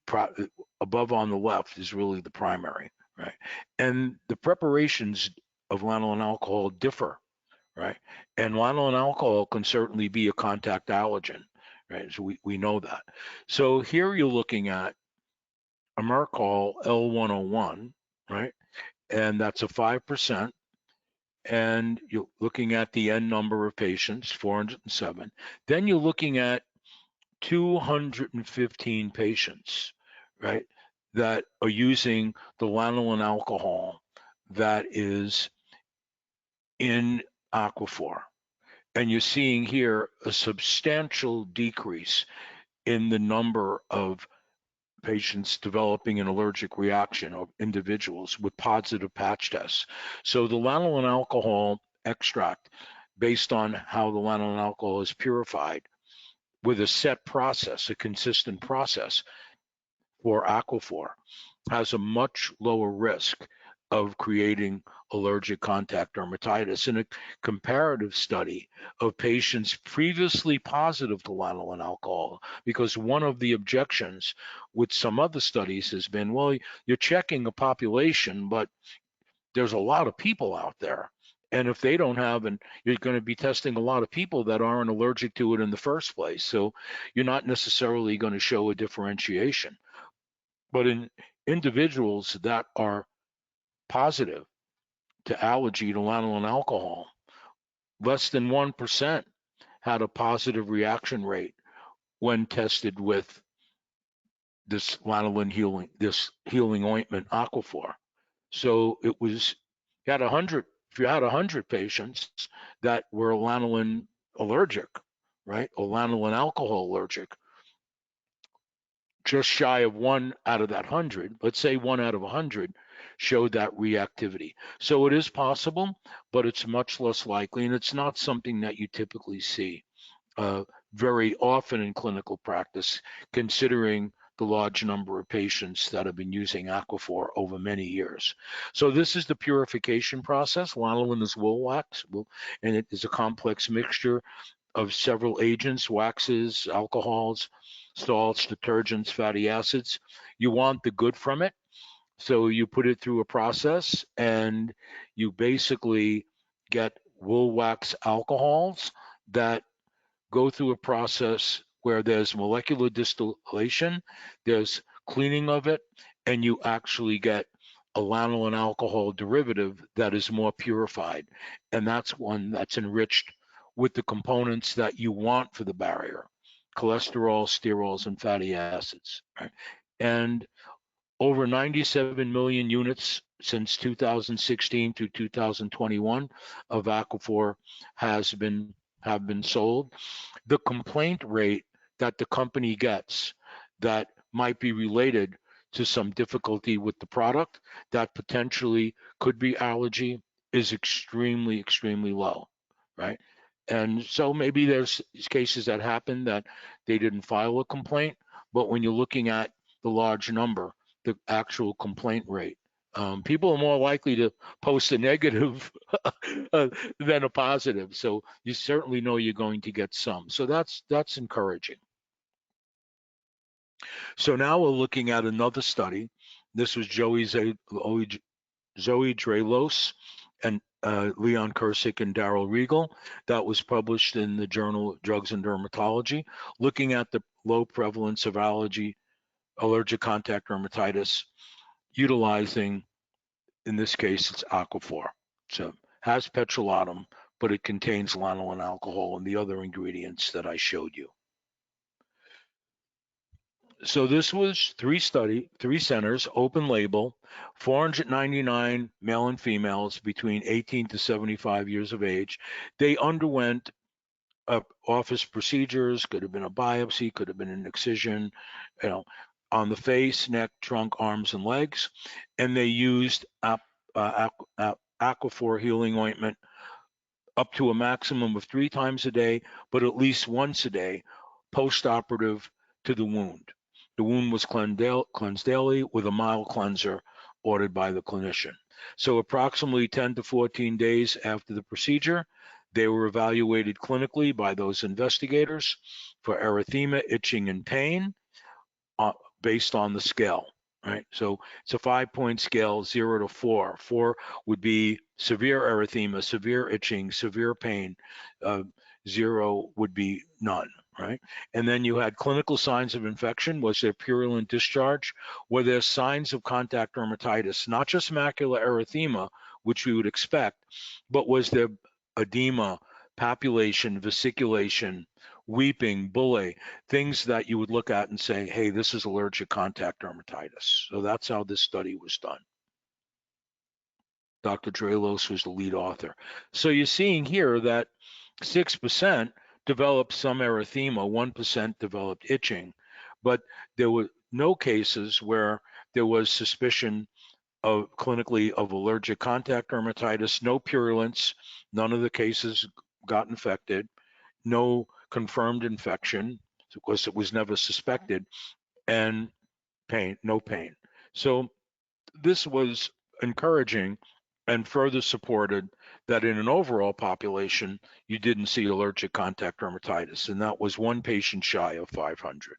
above on the left is really the primary. Right, and the preparations of lanolin alcohol differ, right? And lanolin alcohol can certainly be a contact allergen, right? So we know that. So here you're looking at a Mercol L101, right? And that's a 5%. And you're looking at the N number of patients, 407. Then you're looking at 215 patients, right, that are using the lanolin alcohol that is in Aquaphor. And you're seeing here a substantial decrease in the number of patients developing an allergic reaction, or individuals with positive patch tests. So the lanolin alcohol extract, based on how the lanolin alcohol is purified with a set process, a consistent process for Aquaphor, has a much lower risk of creating allergic contact dermatitis. In a comparative study of patients previously positive to lanolin alcohol, because one of the objections with some other studies has been, well, you're checking a population, but there's a lot of people out there. And if they don't have, and you're going to be testing a lot of people that aren't allergic to it in the first place. So you're not necessarily going to show a differentiation. But in individuals that are positive to allergy to lanolin alcohol, less than 1% had a positive reaction rate when tested with this lanolin healing ointment Aquaphor. So it was, you had 100, if you had 100 patients that were lanolin allergic, right, or lanolin alcohol allergic, just shy of 1 out of that 100, let's say 1 out of 100, showed that reactivity. So it is possible, but it's much less likely, and it's not something that you typically see very often in clinical practice, considering the large number of patients that have been using Aquaphor over many years. So this is the purification process. Lanolin is wool wax, and it is a complex mixture of several agents, waxes, alcohols, salts, detergents, fatty acids. You want the good from it. So you put it through a process and you basically get wool wax alcohols that go through a process where there's molecular distillation, there's cleaning of it, and you actually get a lanolin alcohol derivative that is more purified. And that's one that's enriched with the components that you want for the barrier: cholesterol, sterols, and fatty acids. Right? And over 97 million units since 2016 to 2021 of Aquaphor have been sold. The complaint rate that the company gets that might be related to some difficulty with the product that potentially could be allergy is extremely, extremely low, right? And so maybe there's cases that happen that they didn't file a complaint, but when you're looking at the large number, the actual complaint rate, people are more likely to post a negative than a positive. So you certainly know you're going to get some. So that's encouraging. So now we're looking at another study. This was Zoe Drelos and Leon Kircik and Daryl Regal. That was published in the journal Drugs and Dermatology, looking at the low prevalence of allergic contact dermatitis, utilizing, in this case, it's Aquaphor. So has petrolatum, but it contains lanolin alcohol and the other ingredients that I showed you. So this was three centers, open label, 499 male and females between 18 to 75 years of age. They underwent office procedures, could have been a biopsy, could have been an excision, on the face, neck, trunk, arms, and legs. And they used Aquaphor healing ointment up to a maximum of 3 times a day, but at least once a day, post-operative to the wound. The wound was cleansed daily with a mild cleanser ordered by the clinician. So approximately 10 to 14 days after the procedure, they were evaluated clinically by those investigators for erythema, itching, and pain based on the scale, right? So it's a 5-point scale, 0 to 4. 4 would be severe erythema, severe itching, severe pain. 0 would be none, right? And then you had clinical signs of infection. Was there purulent discharge? Were there signs of contact dermatitis? Not just macular erythema, which we would expect, but was there edema, papulation, vesiculation, weeping, bullae, things that you would look at and say, hey, this is allergic contact dermatitis. So that's how this study was done. Dr. Drelos was the lead author. So you're seeing here that 6% developed some erythema, 1% developed itching, but there were no cases where there was suspicion of clinically of allergic contact dermatitis, no purulence, none of the cases got infected, no confirmed infection, because it was never suspected, and no pain. So this was encouraging and further supported that in an overall population, you didn't see allergic contact dermatitis, and that was one patient shy of 500.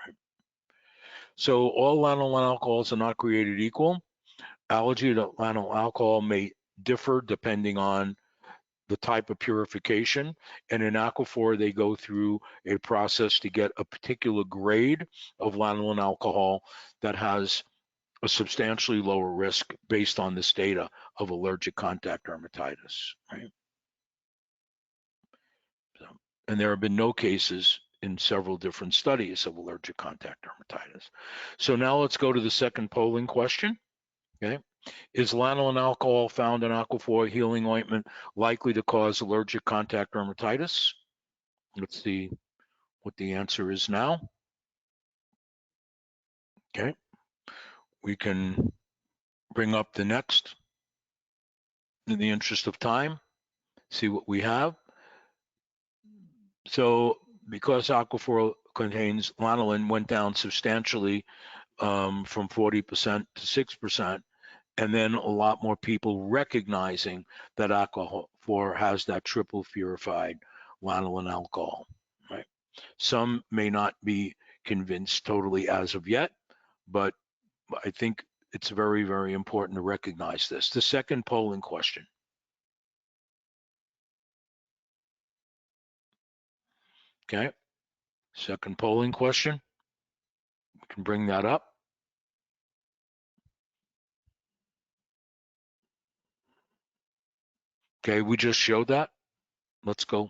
Right? So all lanolin alcohols are not created equal. Allergy to lanolin alcohol may differ depending on the type of purification, and in Aquaphor they go through a process to get a particular grade of lanolin alcohol that has a substantially lower risk based on this data of allergic contact dermatitis, right? And there have been no cases in several different studies of allergic contact dermatitis. So now let's go to the second polling question, okay? Is lanolin alcohol found in Aquaphor healing ointment likely to cause allergic contact dermatitis? Let's see what the answer is now. Okay, we can bring up the next in the interest of time, see what we have. So because Aquaphor contains lanolin, went down substantially from 40% to 6%, and then a lot more people recognizing that Aquaphor has that triple purified lanolin alcohol, right? Some may not be convinced totally as of yet, but I think it's very, very important to recognize this. The second polling question. Okay, second polling question. We can bring that up. Okay, we just showed that. Let's go.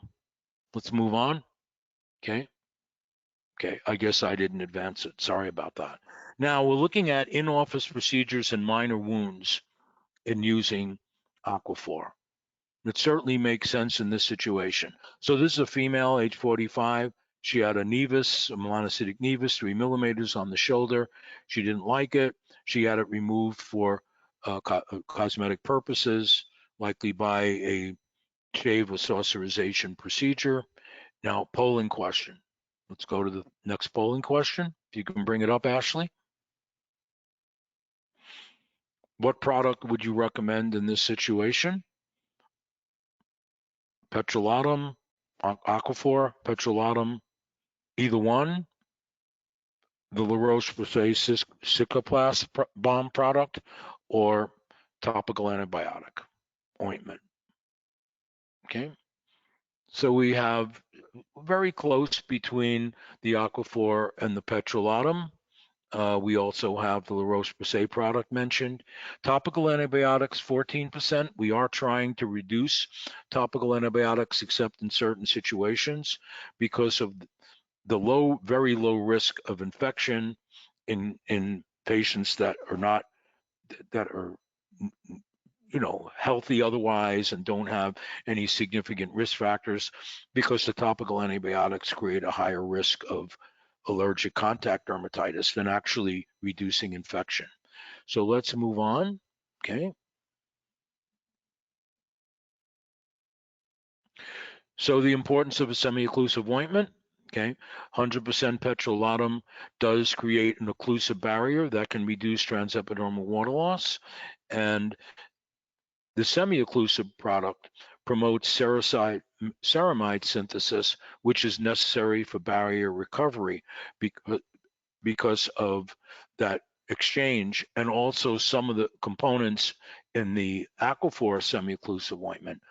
Let's move on. Okay. Okay, I guess I didn't advance it. Sorry about that. Now we're looking at in-office procedures and minor wounds in using Aquaphor. It certainly makes sense in this situation. So this is a female, age 45. She had a nevus, a melanocytic nevus, 3 millimeters on the shoulder. She didn't like it. She had it removed for cosmetic purposes, likely by a shave or saucerization procedure. Now, polling question. Let's go to the next polling question. If you can bring it up, Ashley. What product would you recommend in this situation? Petrolatum, Aquaphor, Petrolatum, either one, the La Roche-Posay Cicaplast balm product, or topical antibiotic ointment. Okay, so we have very close between the Aquaphor and the Petrolatum. We also have the La Roche-Posay product mentioned. Topical antibiotics, 14%. We are trying to reduce topical antibiotics except in certain situations because of the very low risk of infection in patients that are healthy otherwise and don't have any significant risk factors, because the topical antibiotics create a higher risk of allergic contact dermatitis than actually reducing infection. So let's move on. Okay. So the importance of a semi-occlusive ointment. Okay, 100% petrolatum does create an occlusive barrier that can reduce transepidermal water loss, and the semi-occlusive product promotes ceramide synthesis, which is necessary for barrier recovery because of that exchange, and also some of the components in the Aquaphor semi-occlusive ointment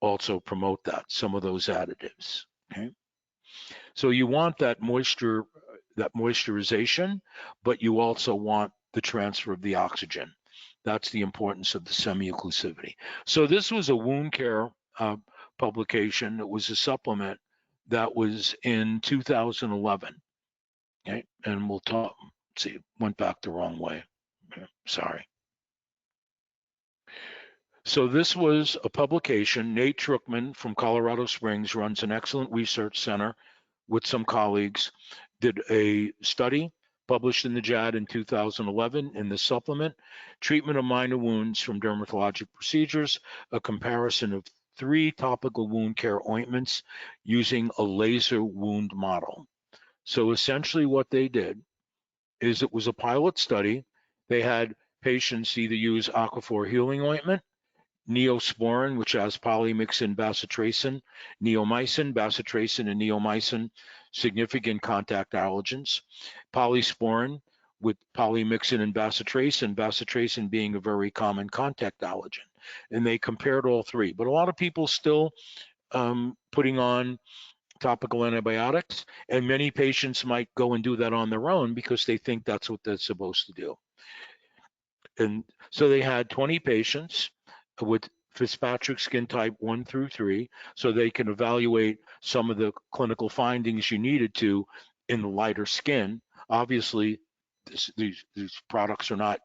also promote that, some of those additives. Okay. So you want that moisturization, but you also want the transfer of the oxygen. That's the importance of the semi-occlusivity. So this was a wound care publication. It was a supplement that was in 2011. Okay, and we'll talk. Let's see, went back the wrong way. Okay, sorry. So this was a publication. Nate Truckman from Colorado Springs runs an excellent research center with some colleagues, did a study published in the JAD in 2011 in the supplement, Treatment of Minor Wounds from Dermatologic Procedures, a comparison of 3 topical wound care ointments using a laser wound model. So essentially what they did is it was a pilot study. They had patients either use Aquaphor healing ointment, Neosporin, which has polymyxin, bacitracin, neomycin, bacitracin, and neomycin, significant contact allergens, polysporin with polymyxin and bacitracin, bacitracin being a very common contact allergen. And they compared all 3. But a lot of people still putting on topical antibiotics, and many patients might go and do that on their own because they think that's what they're supposed to do. And so they had 20 patients with Fitzpatrick skin type 1 through 3, so they can evaluate some of the clinical findings you needed to in the lighter skin. Obviously, these products are not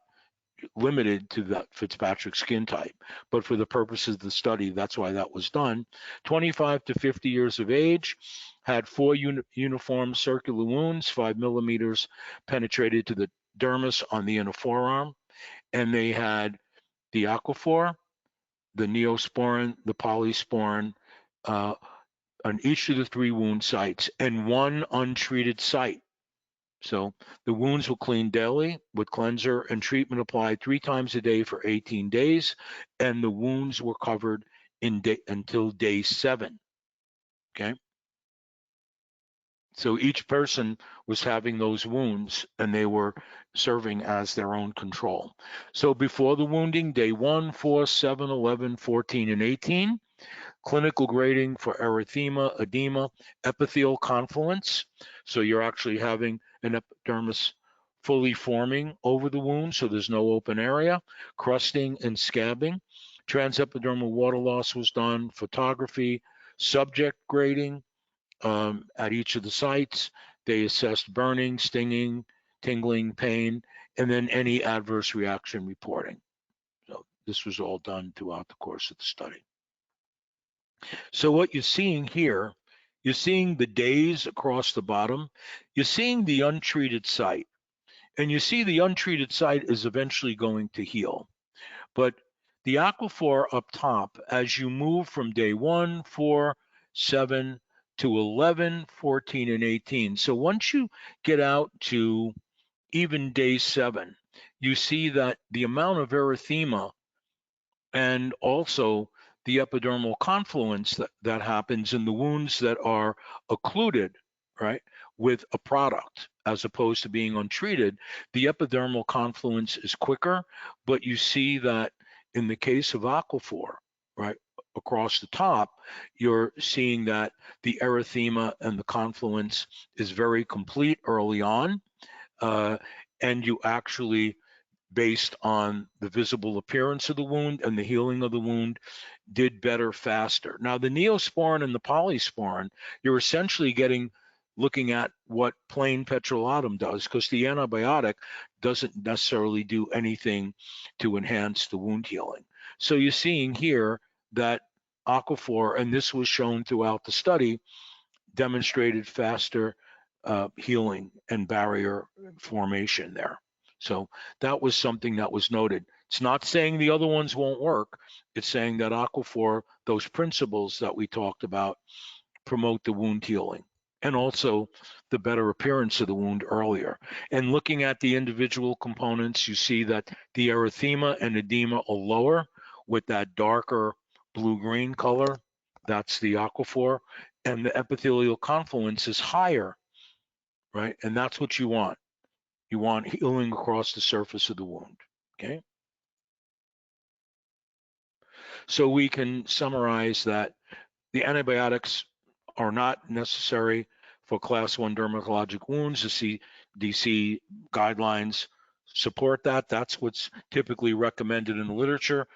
limited to that Fitzpatrick skin type, but for the purposes of the study, that's why that was done. 25 to 50 years of age, had 4 uniform circular wounds, 5 millimeters penetrated to the dermis on the inner forearm, and they had the Aquaphor, the Neosporin, the polysporin on each of the 3 wound sites, and 1 untreated site. So the wounds were cleaned daily with cleanser and treatment applied 3 times a day for 18 days, and the wounds were covered until day 7. okay? So each person was having those wounds and they were serving as their own control. So before the wounding, day 1, 4, 7, 11, 14, and 18, clinical grading for erythema, edema, epithelial confluence. So you're actually having an epidermis fully forming over the wound, so there's no open area, crusting and scabbing. Transepidermal water loss was done, photography, subject grading at each of the sites. They assessed burning, stinging, tingling, pain, and then any adverse reaction reporting. So this was all done throughout the course of the study. So what you're seeing here, you're seeing the days across the bottom, you're seeing the untreated site, and you see the untreated site is eventually going to heal. But the aquaphor up top, as you move from day 1, 4, 7 to 11, 14, and 18. So once you get out to even day 7, you see that the amount of erythema and also the epidermal confluence that happens in the wounds that are occluded, right, with a product as opposed to being untreated, the epidermal confluence is quicker, but you see that in the case of aquaphor, right, across the top, you're seeing that the erythema and the confluence is very complete early on, and you actually, based on the visible appearance of the wound and the healing of the wound, did better faster. Now, the neosporin and the polysporin, you're essentially looking at what plain petrolatum does, because the antibiotic doesn't necessarily do anything to enhance the wound healing. So you're seeing here that aquaphor, and this was shown throughout the study, demonstrated faster healing and barrier formation there. So that was something that was noted. It's not saying the other ones won't work. It's saying that aquaphor, those principles that we talked about, promote the wound healing and also the better appearance of the wound earlier. And looking at the individual components, you see that the erythema and edema are lower with that darker blue-green color. That's the aquaphor. And the epithelial confluence is higher, right? And that's what you want. You want healing across the surface of the wound, okay? So we can summarize that the antibiotics are not necessary for class 1 dermatologic wounds. The CDC guidelines support that. That's what's typically recommended in the literature.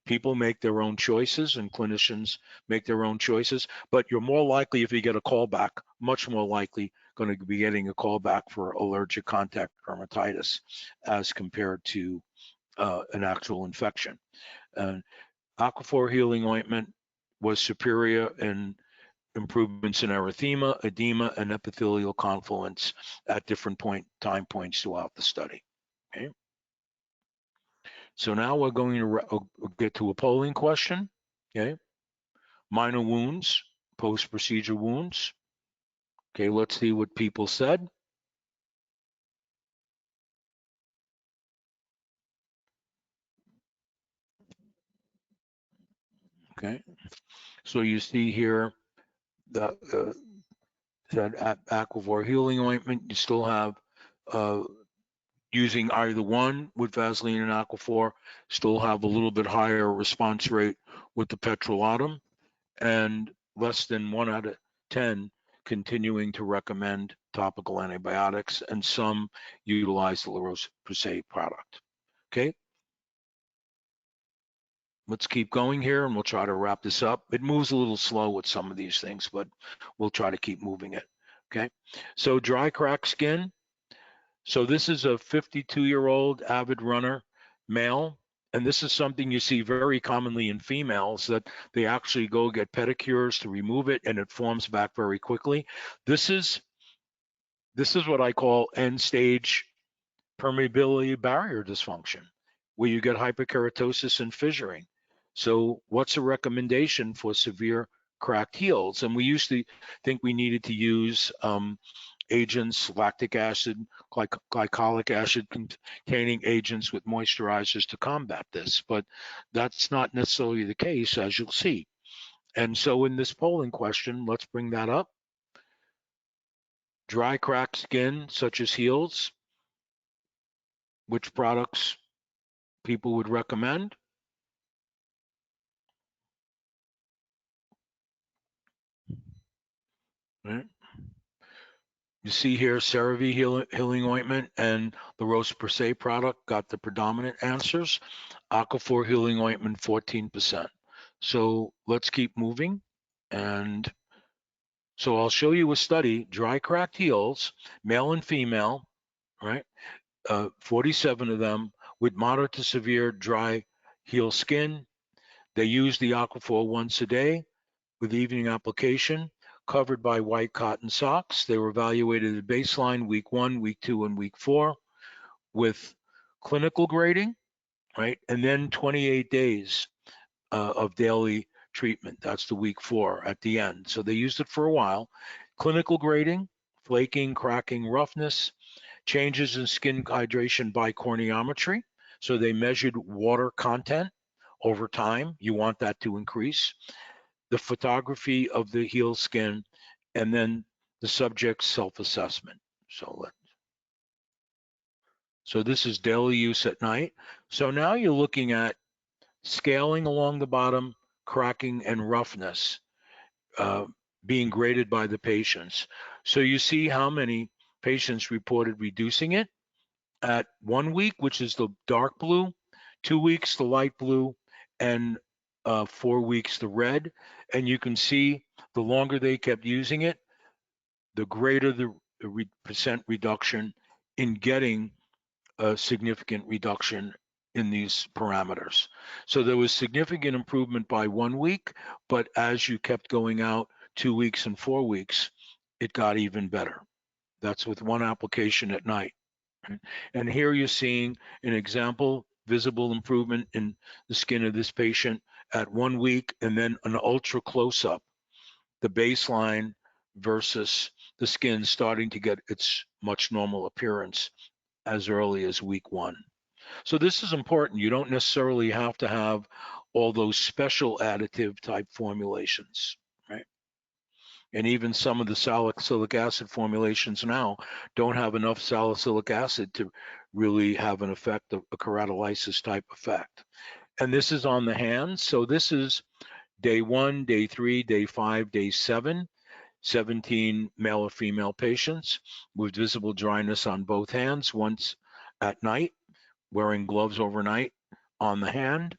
People make their own choices and clinicians make their own choices, but you're more likely, if you get a callback, much more likely going to be getting a callback for allergic contact dermatitis as compared to an actual infection. Aquaphor healing ointment was superior in improvements in erythema, edema, and epithelial confluence at different time points throughout the study. Okay. So now we're going to get to a polling question. Okay. Minor wounds, post-procedure wounds. Okay, let's see what people said. Okay, so you see here that aquaphor healing ointment, you still have using either one with Vaseline and aquaphor, still have a little bit higher response rate with the petrolatum, and less than 1 out of 10 continuing to recommend topical antibiotics, and some utilize the Rosso product. Okay. Let's keep going here and we'll try to wrap this up. It moves a little slow with some of these things, but we'll try to keep moving it. Okay. So dry cracked skin. So this is a 52-year-old avid runner, male. And this is something you see very commonly in females, that they actually go get pedicures to remove it and it forms back very quickly. This is what I call end stage permeability barrier dysfunction, where you get hyperkeratosis and fissuring. So what's a recommendation for severe cracked heels? And we used to think we needed to use agents, lactic acid, glycolic acid containing agents with moisturizers to combat this, but that's not necessarily the case, as you'll see. And so in this polling question, let's bring that up. Dry, cracked skin, such as heels, which products people would recommend? Right. You see here, CeraVe healing ointment and the Rosso per se product got the predominant answers. Aquaphor healing ointment, 14%. So let's keep moving. And so I'll show you a study, dry cracked heels, male and female, right? 47 of them with moderate to severe dry heel skin. They use the Aquaphor once a day with evening application, covered by white cotton socks. They were evaluated at baseline week 1, week 2, and week 4 with clinical grading, right? And then 28 days of daily treatment. That's the week 4 at the end. So they used it for a while. Clinical grading, flaking, cracking, roughness, changes in skin hydration by corneometry. So they measured water content over time. You want that to increase. The photography of the heel skin, and then the subject's self-assessment. So this is daily use at night. So now you're looking at scaling along the bottom, cracking, and roughness being graded by the patients. So you see how many patients reported reducing it at 1 week, which is the dark blue, 2 weeks, the light blue, and 4 weeks, the red. And you can see the longer they kept using it, the greater the percent reduction in getting a significant reduction in these parameters. So there was significant improvement by 1 week, but as you kept going out 2 weeks and 4 weeks, it got even better. That's with one application at night. And here you're seeing an example, visible improvement in the skin of this patient at 1 week, and then an ultra close-up, the baseline versus the skin starting to get its much normal appearance as early as week 1. So this is important. You don't necessarily have to have all those special additive type formulations, right? And even some of the salicylic acid formulations now don't have enough salicylic acid to really have an effect of a keratolysis type effect. And this is on the hands. So this is day 1, day 3, day 5, day 7, 17 male or female patients with visible dryness on both hands, once at night, wearing gloves overnight on the hand,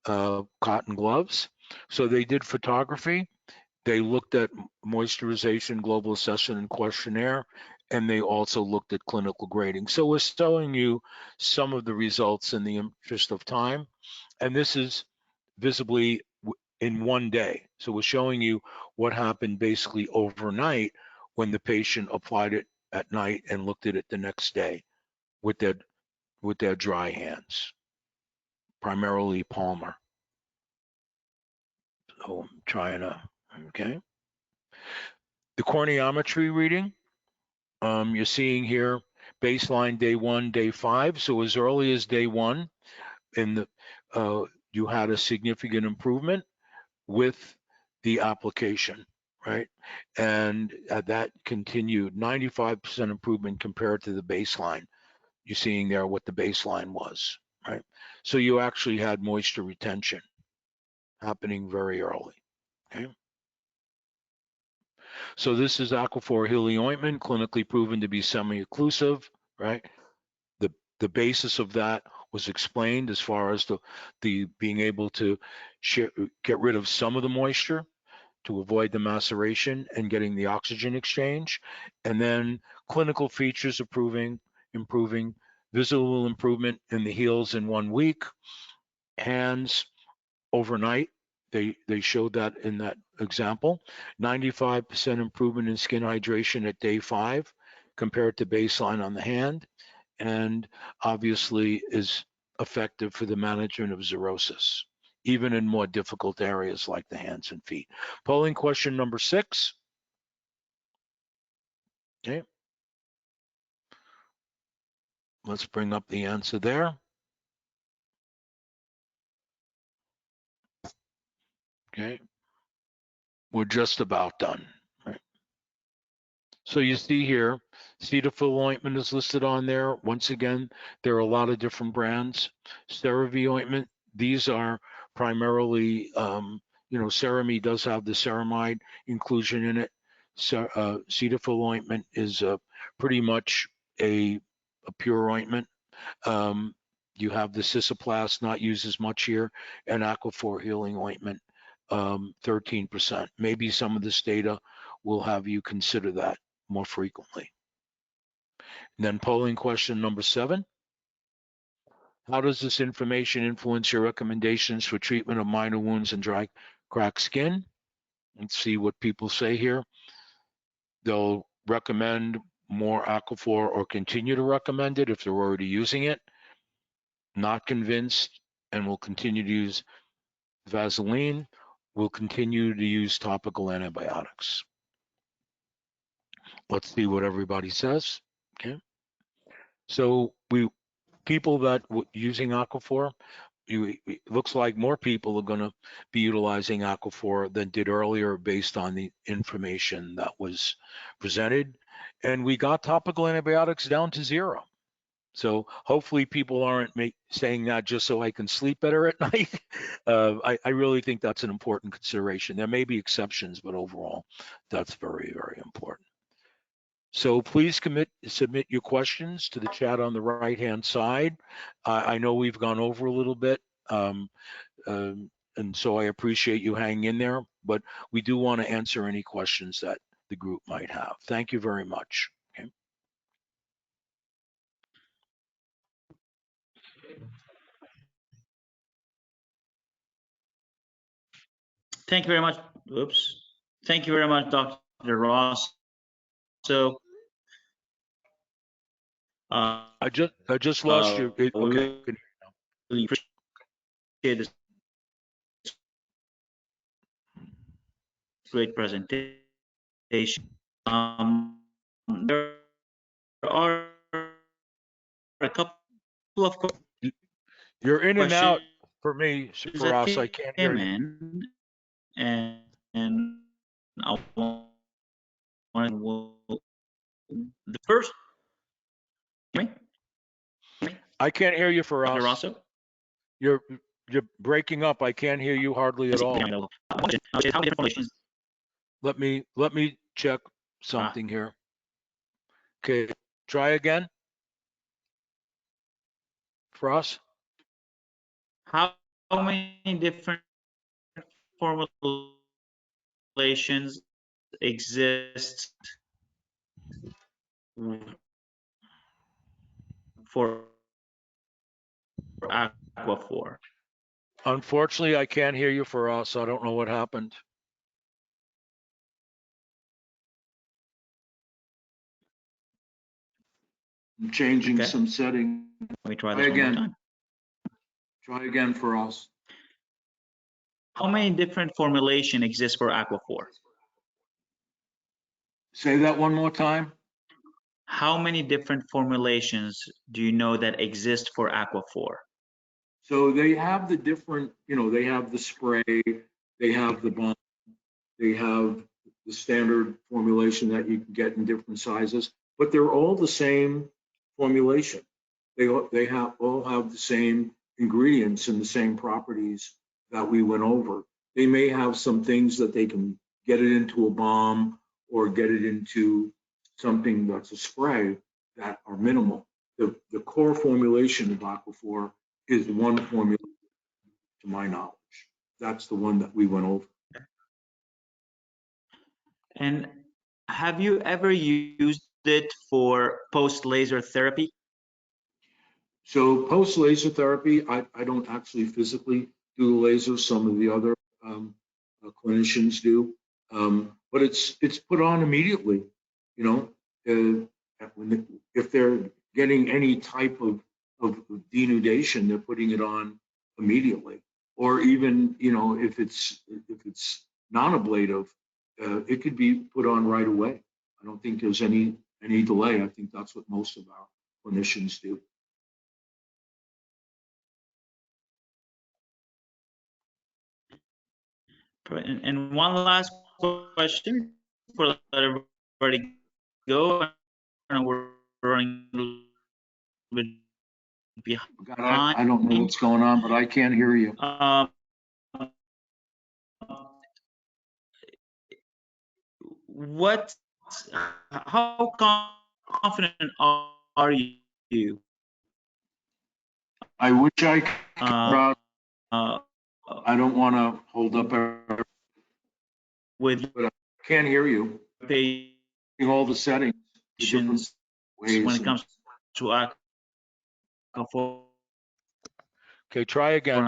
cotton gloves. So they did photography. They looked at moisturization, global assessment, and questionnaire, and they also looked at clinical grading. So we're showing you some of the results in the interest of time. And this is visibly in 1 day. So we're showing you what happened basically overnight when the patient applied it at night and looked at it the next day with their dry hands, primarily palmar. So I'm trying to, okay. The corneometry reading, you're seeing here baseline day 1, day 5. So as early as day 1, you had a significant improvement with the application, right? And that continued 95% improvement compared to the baseline. You're seeing there what the baseline was, right? So you actually had moisture retention happening very early, okay? So this is Aquaphor Healing Ointment, clinically proven to be semi-occlusive, right? The basis of that was explained as far as the being able to get rid of some of the moisture to avoid the maceration and getting the oxygen exchange. And then clinical features improving, visible improvement in the heels in 1 week, hands overnight. They showed that in that example. 95% improvement in skin hydration at day 5 compared to baseline on the hand, and obviously is effective for the management of xerosis, even in more difficult areas like the hands and feet. Polling question number 6. Okay. Let's bring up the answer there. Okay. We're just about done. Right. So you see here, Cetaphil ointment is listed on there. Once again, there are a lot of different brands. CeraVe ointment, these are primarily, Cerame does have the ceramide inclusion in it. So, Cetaphil ointment is pretty much a pure ointment. You have the Cisoplast, not used as much here, and Aquaphor healing ointment, 13%. Maybe some of this data will have you consider that more frequently. And then polling question number 7. How does this information influence your recommendations for treatment of minor wounds and dry, cracked skin? Let's see what people say here. They'll recommend more Aquaphor or continue to recommend it if they're already using it. Not convinced and will continue to use Vaseline. Will continue to use topical antibiotics. Let's see what everybody says. Okay. So people that using Aquaphor, it looks like more people are going to be utilizing Aquaphor than did earlier based on the information that was presented. And we got topical antibiotics down to 0. So hopefully people aren't saying that just so I can sleep better at night. I really think that's an important consideration. There may be exceptions, but overall, that's very, very important. So please submit your questions to the chat on the right-hand side. I know we've gone over a little bit, and so I appreciate you hanging in there, but we do want to answer any questions that the group might have. Thank you very much. Okay. Thank you very much. Oops. Thank you very much, Dr. Ross. So, I just lost you. Okay. Really appreciate this great presentation. There are a couple of questions. You're in and out for me, for us. I can't hear you. And I want the first. I can't hear you for Dr. us. Rosso? You're breaking up. I can't hear you hardly at all. Let me check something here. Okay, try again. For us. How many different formulations exist for Aquaphor? Unfortunately, I can't hear you for us. I don't know what happened. I'm changing some settings. Let me try this one more time. Try again for us. How many different formulation exist for Aquaphor? Say that one more time. How many different formulations do you know that exist for Aquaphor? So they have the different, they have the spray, they have the balm, they have the standard formulation that you can get in different sizes, but they're all the same formulation. They all have the same ingredients and the same properties that we went over. They may have some things that they can get it into a balm or get it into something that's a spray that are minimal. The core formulation of Aquaphor is one formula, to my knowledge. That's the one that we went over. And have you ever used it for post-laser therapy? So post-laser therapy, I don't actually physically do the laser. Some of the other clinicians do, but it's put on immediately. If they're getting any type of denudation, they're putting it on immediately. Or even, if it's non-ablative, it could be put on right away. I don't think there's any delay. I think that's what most of our clinicians do. And one last question before I let everybody go. And we're running a little bit behind. God, I don't know what's going on, but I can't hear you. How confident are you? I wish I could. I don't want to hold up With but I can't hear you. All the settings. patients when it comes to Okay, try again.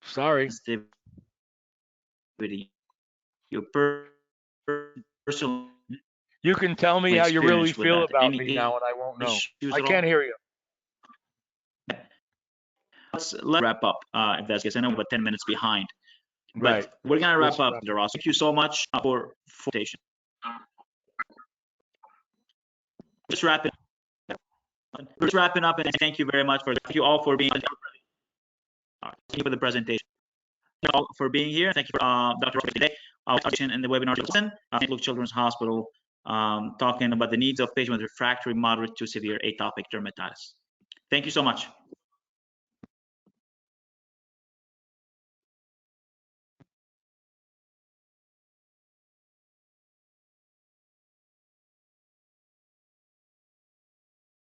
Sorry. Your personal. You can tell me how you really feel about me now, and I won't know. I can't hear you. Let's wrap up, if that's the case. I know we're about 10 minutes behind, but Right. we're gonna wrap up, Rosso. Thank you so much for presentation. Just wrapping up, and thank you very much thank you all for being. Thank you for the presentation. Thank you all for being here. Thank you for Dr. Rosso today. In the webinar, St. Luke Children's Hospital, talking about the needs of patients with refractory, moderate to severe atopic dermatitis. Thank you so much.